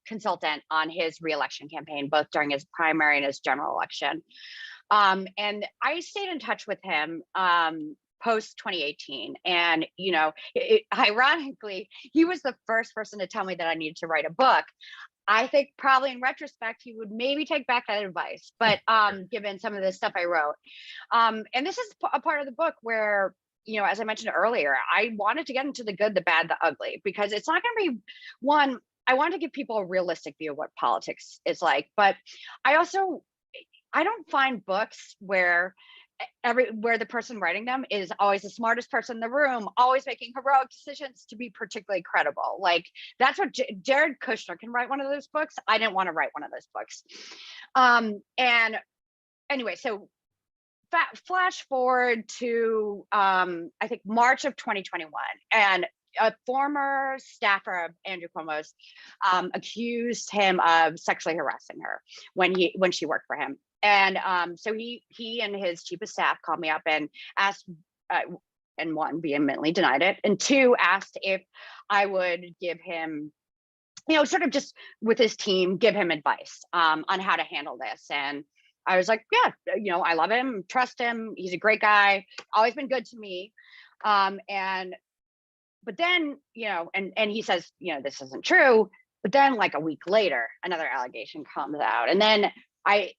B: consultant on his reelection campaign, both during his primary and his general election. And I stayed in touch with him post 2018. And, ironically, he was the first person to tell me that I needed to write a book. I think probably in retrospect, he would maybe take back that advice, but given some of the stuff I wrote. And this is a part of the book where, as I mentioned earlier, I wanted to get into the good, the bad, the ugly, because it's not going to be one. I want to give people a realistic view of what politics is like, but I don't find books where the person writing them is always the smartest person in the room, always making heroic decisions to be particularly credible. Like that's what Jared Kushner can write one of those books. I didn't want to write one of those books. And anyway, so flash forward to I think March of 2021, and a former staffer of Andrew Cuomo's accused him of sexually harassing her when she worked for him. And so he and his chief of staff called me up and asked, and one, vehemently denied it, and two, asked if I would give him, sort of just with his team, give him advice on how to handle this. And I was like, yeah, I love him, trust him, he's a great guy, always been good to me. But then, and he says, this isn't true. But then like a week later, another allegation comes out. And then a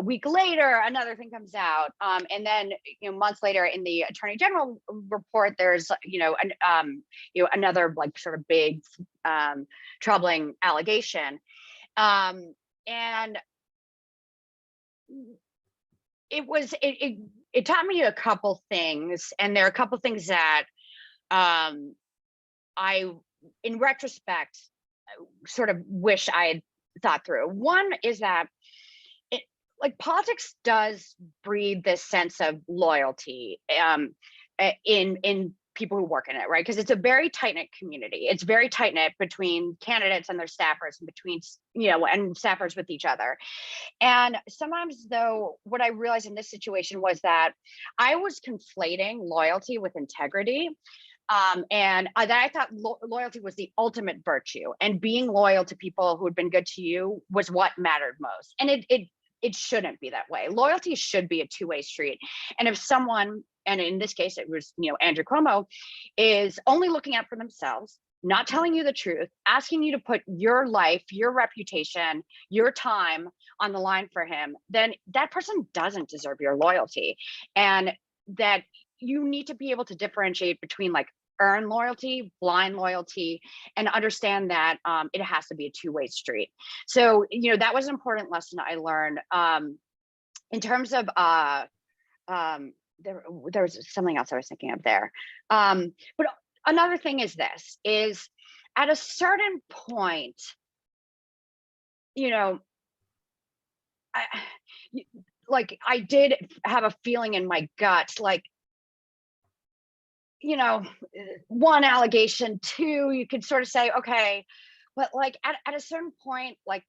B: week later, another thing comes out. And then, months later in the Attorney General report, there's, another like sort of big troubling allegation. And it taught me a couple things. And there are a couple things that I, in retrospect, sort of wish I had thought through. One is that politics does breed this sense of loyalty in people who work in it, right? Because it's a very tight-knit community. It's very tight-knit between candidates and their staffers, and between, and staffers with each other. And sometimes, though, what I realized in this situation was that I was conflating loyalty with integrity. And that I thought loyalty was the ultimate virtue, and being loyal to people who had been good to you was what mattered most. And it shouldn't be that way. Loyalty should be a two-way street. And if someone, and in this case, it was, Andrew Cuomo, is only looking out for themselves, not telling you the truth, asking you to put your life, your reputation, your time on the line for him, then that person doesn't deserve your loyalty. And that you need to be able to differentiate between like earned loyalty, blind loyalty, and understand that it has to be a two-way street. So, that was an important lesson I learned. In terms of, there was something else I was thinking of there. But another thing is at a certain point, I did have a feeling in my gut, like, one allegation, two, you could sort of say, okay, but like at a certain point, like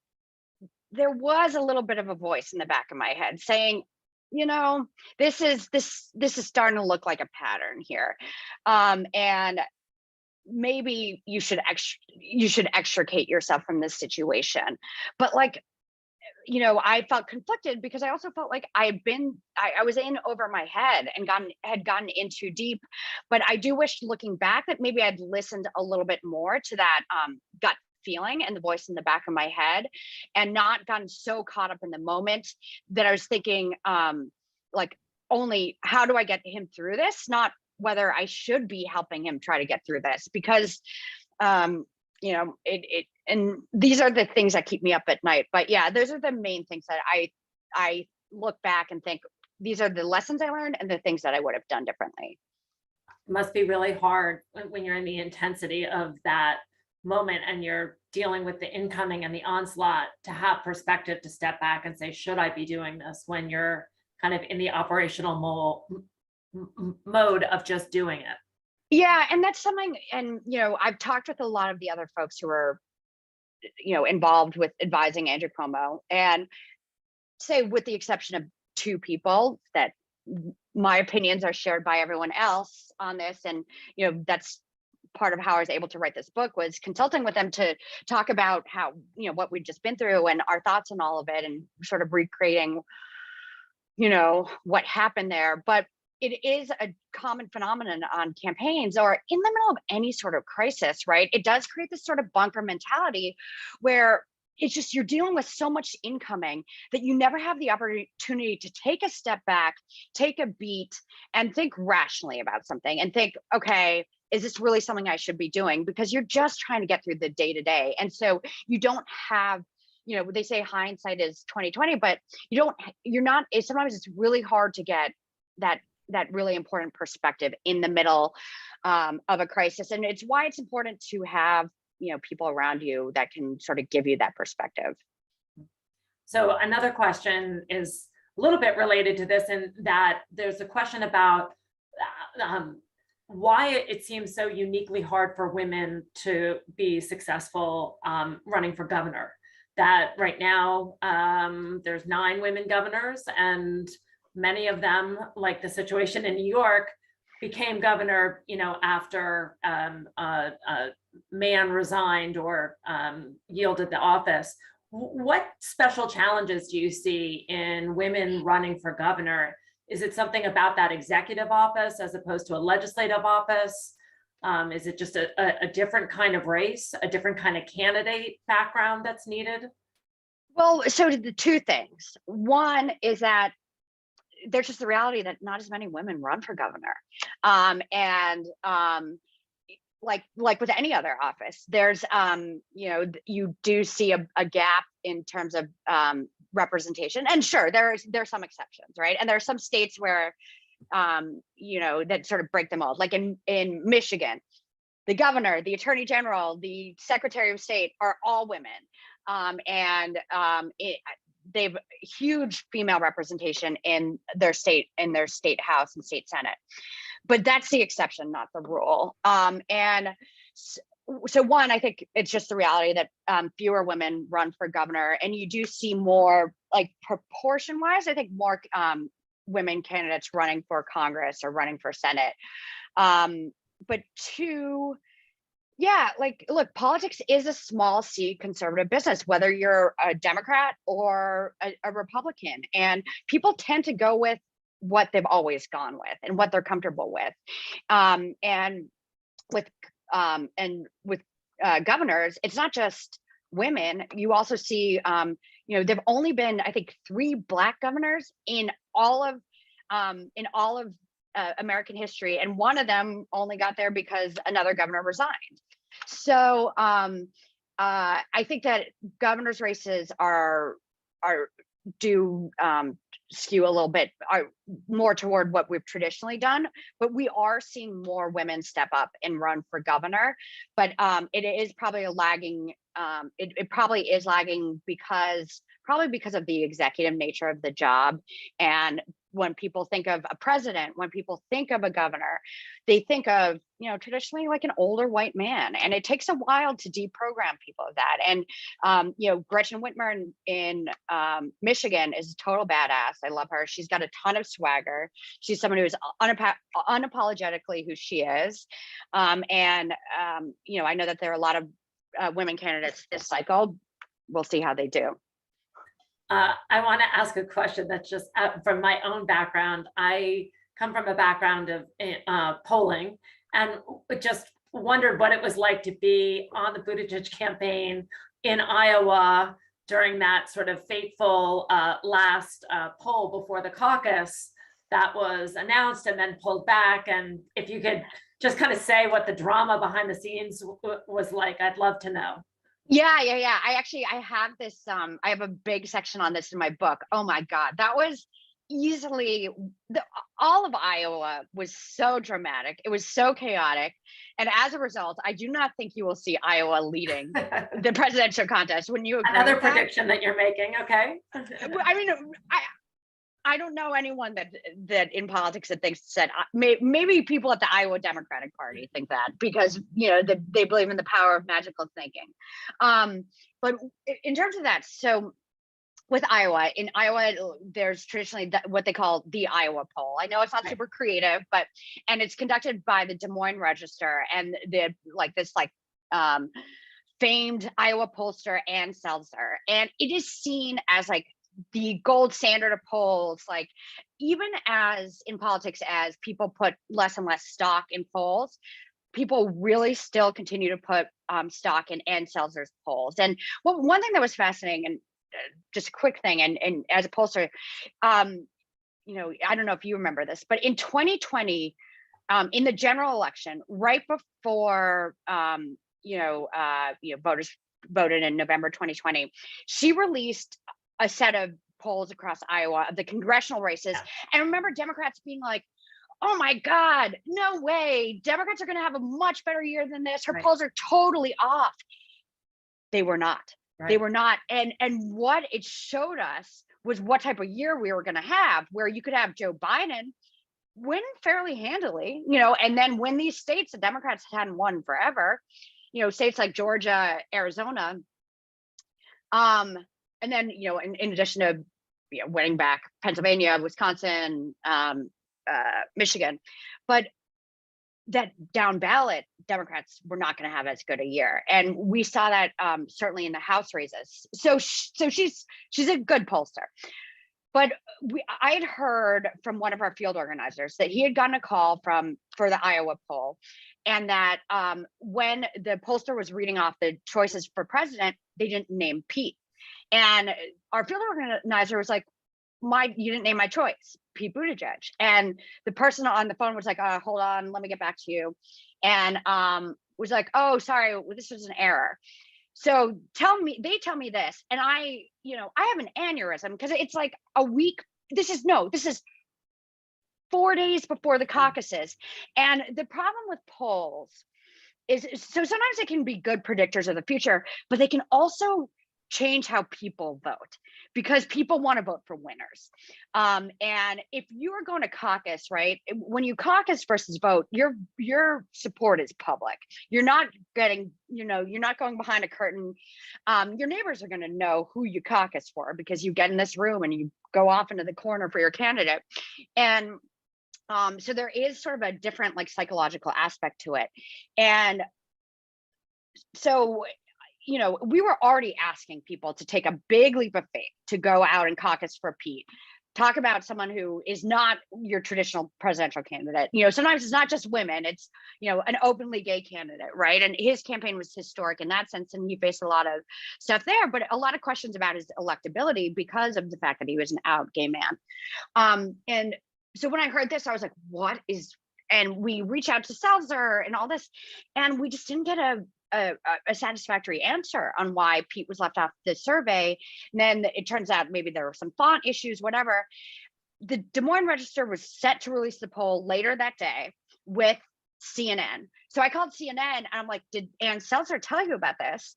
B: there was a little bit of a voice in the back of my head saying, this is starting to look like a pattern here. And maybe you should extricate yourself from this situation. But like, I felt conflicted because I also felt like I was in over my head and had gotten in too deep. But I do wish, looking back, that maybe I'd listened a little bit more to that gut feeling and the voice in the back of my head, and not gotten so caught up in the moment that I was thinking like only how do I get him through this, not whether I should be helping him try to get through this. Because and these are the things that keep me up at night. But yeah, those are the main things that I look back and think these are the lessons I learned and the things that I would have done differently.
A: It must be really hard when you're in the intensity of that moment and you're dealing with the incoming and the onslaught to have perspective to step back and say, should I be doing this, when you're kind of in the operational mode of just doing it.
B: Yeah, and that's something, and I've talked with a lot of the other folks who are, involved with advising Andrew Cuomo, and say, with the exception of two people, that my opinions are shared by everyone else on this, and that's part of how I was able to write this book, was consulting with them to talk about how, what we'd just been through and our thoughts on all of it, and sort of recreating, what happened there. But it is a common phenomenon on campaigns or in the middle of any sort of crisis, right? It does create this sort of bunker mentality where it's just, you're dealing with so much incoming that you never have the opportunity to take a step back, take a beat, and think rationally about something and think, okay, is this really something I should be doing? Because you're just trying to get through the day to day. And so you don't have, they say hindsight is 20/20, but sometimes it's really hard to get that really important perspective in the middle of a crisis. And it's why it's important to have, people around you that can sort of give you that perspective.
A: So another question is a little bit related to this, in that there's a question about why it seems so uniquely hard for women to be successful running for governor. That right now there's 9 women governors, and many of them, like the situation in New York, became governor, after a man resigned or yielded the office. What special challenges do you see in women running for governor? Is it something about that executive office as opposed to a legislative office? Is it just a different kind of race, a different kind of candidate background that's needed?
B: Well, so the two things. One is that there's just the reality that not as many women run for governor. Like with any other office, there's, you do see a gap in terms of representation. And sure, there's some exceptions, right? And there are some states where, that sort of break the mold. Like in Michigan, the governor, the attorney general, the secretary of state are all women. They've huge female representation in their state house and state senate, but that's the exception, not the rule. So one, I think it's just the reality that fewer women run for governor, and you do see more, like proportion wise, I think more women candidates running for Congress or running for Senate. But two, yeah, like, look, politics is a small C conservative business, whether you're a Democrat or a Republican, and people tend to go with what they've always gone with and what they're comfortable with. And with governors, it's not just women. You also see, there've only been, I think, 3 Black governors in all of American history, and one of them only got there because another governor resigned. So I think that governors' races do skew a little bit more toward what we've traditionally done, but we are seeing more women step up and run for governor. But it is probably lagging. It probably is lagging because of the executive nature of the job. And when people think of a president, when people think of a governor, they think of, traditionally like an older white man. And it takes a while to deprogram people of that. And, Gretchen Whitmer in Michigan is a total badass. I love her. She's got a ton of swagger. She's someone who is unapologetically who she is. I know that there are a lot of women candidates this cycle. We'll see how they do.
A: I want to ask a question that's just from my own background. I come from a background of polling, and just wondered what it was like to be on the Buttigieg campaign in Iowa during that sort of fateful last poll before the caucus that was announced and then pulled back. And if you could just kind of say what the drama behind the scenes was like, I'd love to know.
B: Yeah. I have this, I have a big section on this in my book. Oh my God, that was easily all of Iowa was so dramatic. It was so chaotic. And as a result, I do not think you will see Iowa leading the presidential contest. Wouldn't you agree?
A: Another prediction that you're making, okay?
B: I mean, I don't know anyone that in politics that thinks said maybe people at the Iowa Democratic Party think that, because they believe in the power of magical thinking. But in terms of that, so with Iowa, in Iowa, there's traditionally what they call the Iowa poll. I know it's not super creative, and it's conducted by the Des Moines Register and this famed Iowa pollster Ann Seltzer, and it is seen as like the gold standard of polls. Like, even as in politics, as people put less and less stock in polls, people really still continue to put stock in Ann Seltzer's polls. And one thing that was fascinating, and just a quick thing, and as a pollster, I don't know if you remember this, but in 2020, in the general election, right before voters voted in November 2020, she released a set of polls across Iowa of the congressional races. And I remember Democrats being like, oh my God, no way. Democrats are going to have a much better year than this. Her polls are totally off. They were not. Right. They were not. And what it showed us was what type of year we were going to have, where you could have Joe Biden win fairly handily, and then win these states the Democrats hadn't won forever, states like Georgia, Arizona. And then, in addition to winning back Pennsylvania, Wisconsin, Michigan, but that down ballot, Democrats were not going to have as good a year, and we saw that certainly in the House races. So she's a good pollster. But I had heard from one of our field organizers that he had gotten a call for the Iowa poll, and that when the pollster was reading off the choices for president, they didn't name Pete. And our field organizer was like, you didn't name my choice, Pete Buttigieg. And the person on the phone was like, hold on, let me get back to you. And was like, oh, sorry, this was an error. So they tell me this, and I have an aneurysm, because it's like a week. This is 4 days before the caucuses. And the problem with polls is, so sometimes they can be good predictors of the future, but they can also change how people vote, because people want to vote for winners. And if you are going to caucus, right, when you caucus versus vote, your support is public. You're not getting, you're not going behind a curtain. Your neighbors are going to know who you caucus for, because you get in this room and you go off into the corner for your candidate. And so there is sort of a different psychological aspect to it. And so we were already asking people to take a big leap of faith to go out and caucus for Pete. Talk about someone who is not your traditional presidential candidate. Sometimes it's not just women, it's, an openly gay candidate, right? And his campaign was historic in that sense, and he faced a lot of stuff there, but a lot of questions about his electability because of the fact that he was an out gay man. And so when I heard this, I was like, and we reached out to Seltzer and all this, and we just didn't get a satisfactory answer on why Pete was left off the survey. And then it turns out maybe there were some font issues, whatever. The Des Moines Register was set to release the poll later that day with CNN. So I called CNN and I'm like, did Ann Seltzer tell you about this?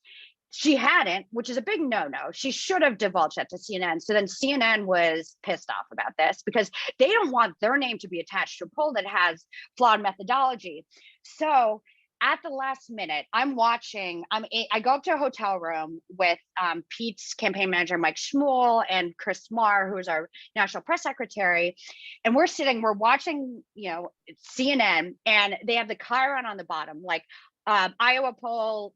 B: She hadn't, which is a big no-no. She should have divulged that to CNN. So then CNN was pissed off about this, because they don't want their name to be attached to a poll that has flawed methodology. So at the last minute, I'm watching, I go up to a hotel room with Pete's campaign manager, Mike Schmuel, and Chris Marr, who is our national press secretary. And we're watching, CNN, and they have the chyron on the bottom, like Iowa poll,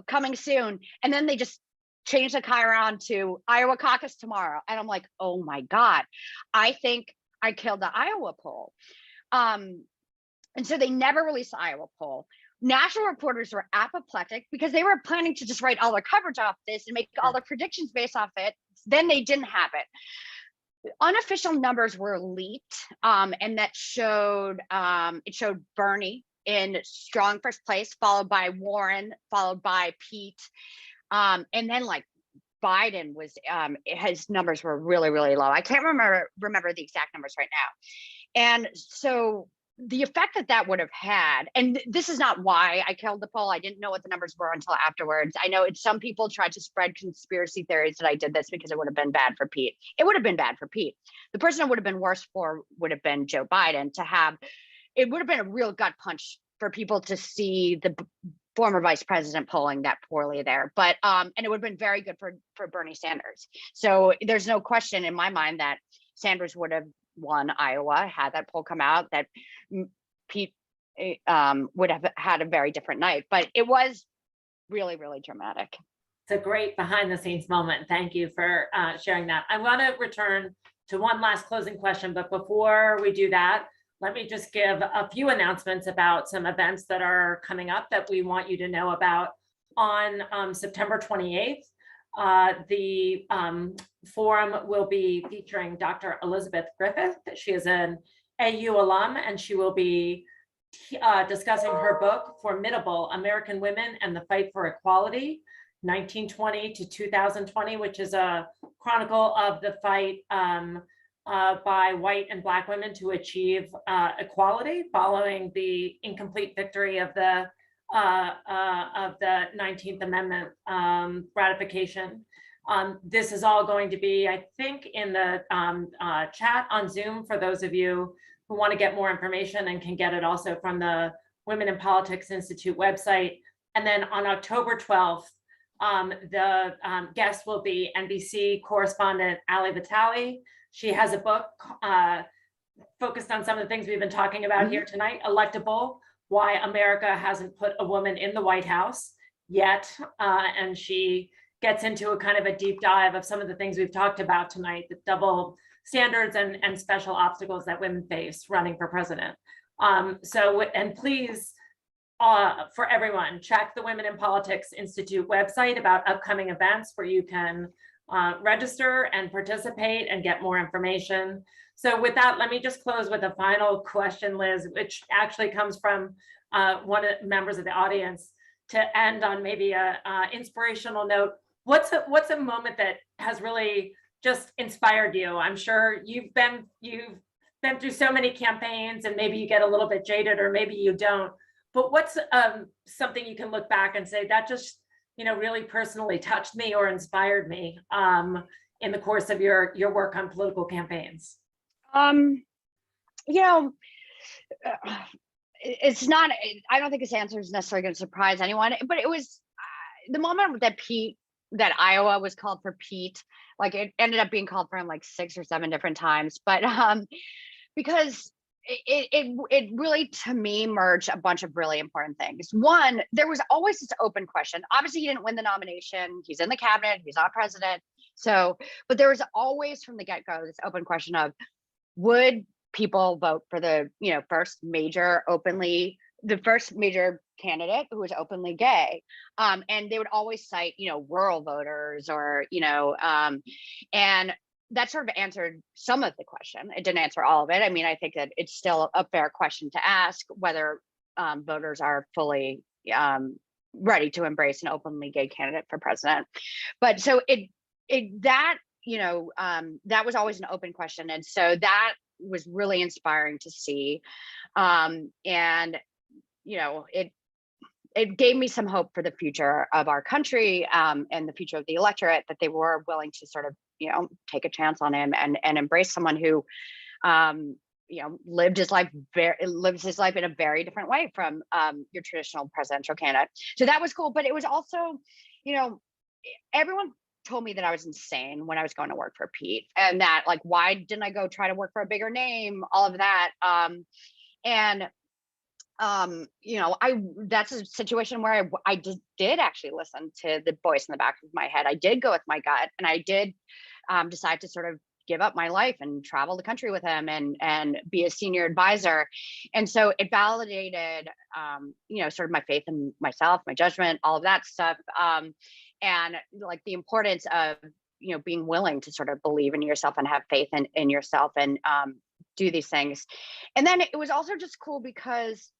B: coming soon. And then they just change the chyron to Iowa caucus tomorrow. And I'm like, oh my God, I think I killed the Iowa poll. And so they never released the Iowa poll. National reporters were apoplectic, because they were planning to just write all their coverage off this and make all their predictions based off it. Then they didn't have it. unofficial numbers were leaked, and that showed it showed Bernie in strong first place, followed by Warren, followed by Pete, and then like Biden was his numbers were really, really low. I can't remember the exact numbers right now. And so the effect that that would have had, and this is not why I killed the poll. I didn't know what the numbers were until afterwards. I know some people tried to spread conspiracy theories that I did this because it would have been bad for Pete. It would have been bad for Pete. The person it would have been worse for would have been Joe Biden. It would have been a real gut punch for people to see the former vice president polling that poorly there, but and it would have been very good for Bernie Sanders. So there's no question in my mind that Sanders would have won Iowa had that poll come out, that Pete would have had a very different night. But it was really, really dramatic.
A: It's a great behind the scenes moment. Thank you for sharing that. I want to return to one last closing question, but before we do that, let me just give a few announcements about some events that are coming up that we want you to know about. On September 28th, the forum will be featuring Dr. Elizabeth Griffith. She is an AU alum, and she will be discussing her book, Formidable: American Women and the Fight for Equality, 1920 to 2020, which is a chronicle of the fight by white and Black women to achieve equality following the incomplete victory of the 19th Amendment ratification. This is all going to be, I think, in the chat on Zoom for those of you who want to get more information, and can get it also from the Women in Politics Institute website. And then on October 12th, the guest will be NBC correspondent Ali Vitale. She has a book focused on some of the things we've been talking about here tonight, Electable: Why America Hasn't Put a Woman in the White House Yet. And she gets into a kind of a deep dive of some of the things we've talked about tonight, the double standards and special obstacles that women face running for president. And please, for everyone, check the Women in Politics Institute website about upcoming events where you can register and participate and get more information. So with that, let me just close with a final question, Liz, which actually comes from one of the members of the audience, to end on maybe a inspirational note. What's a moment that has really just inspired you? I'm sure you've been through so many campaigns, and maybe you get a little bit jaded, or maybe you don't. But what's something you can look back and say that just really personally touched me or inspired me in the course of your work on political campaigns?
B: It's not, I don't think this answer is necessarily going to surprise anyone, but it was the moment that Iowa was called for Pete. Like, it ended up being called for him like 6 or 7 different times, but because it really, to me, merged a bunch of really important things. One, there was always this open question. Obviously, he didn't win the nomination. He's in the cabinet. He's not president. So, but there was always from the get-go this open question of, would people vote for the first major candidate who was openly gay? And they would always cite rural voters, or and that sort of answered some of the question. It didn't answer all of it. I mean, I think that it's still a fair question to ask whether voters are fully ready to embrace an openly gay candidate for president. But so that was always an open question, and so that was really inspiring to see, and it gave me some hope for the future of our country, and the future of the electorate, that they were willing to sort of take a chance on him and embrace someone who lived his life in a very different way from your traditional presidential candidate. So that was cool. But it was also, everyone told me that I was insane when I was going to work for Pete, and that, like, why didn't I go try to work for a bigger name, all of that. That's a situation where I did actually listen to the voice in the back of my head. I did go with my gut, and I did decide to sort of give up my life and travel the country with him and be a senior advisor. And so it validated, sort of my faith in myself, my judgment, all of that stuff. And like the importance of being willing to sort of believe in yourself and have faith in yourself and do these things. And then it was also just cool because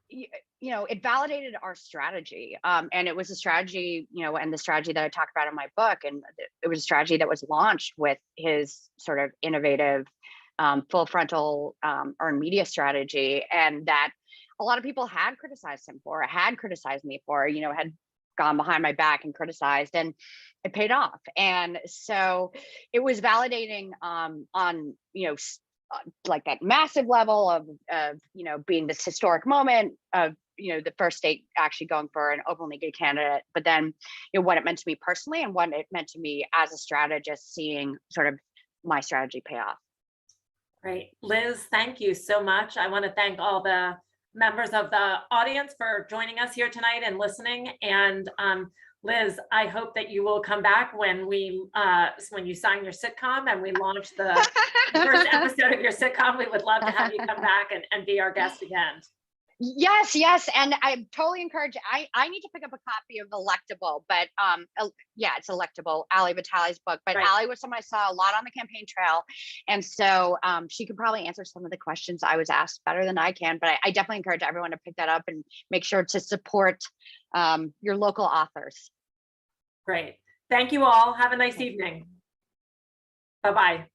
B: it validated our strategy. And it was a strategy, and the strategy that I talk about in my book. And it was a strategy that was launched with his sort of innovative, full frontal earned media strategy. And that a lot of people had criticized him for, had criticized me for, had gone behind my back and criticized, and it paid off. And so it was validating on, like that massive level of being this historic moment of the first state actually going for an openly gay candidate, but then what it meant to me personally and what it meant to me as a strategist, seeing sort of my strategy pay off.
A: Great. Liz, thank you so much. I want to thank all the members of the audience for joining us here tonight and listening. And Liz, I hope that you will come back when you sign your sitcom and we launch the first episode of your sitcom. We would love to have you come back and be our guest again.
B: Yes. And I totally encourage, I need to pick up a copy of Electable, but it's Electable, Ali Vitale's book. But right. Ali was someone I saw a lot on the campaign trail. And so she could probably answer some of the questions I was asked better than I can. But I definitely encourage everyone to pick that up and make sure to support your local authors.
A: Great. Thank you all. Have a nice evening. Bye-bye.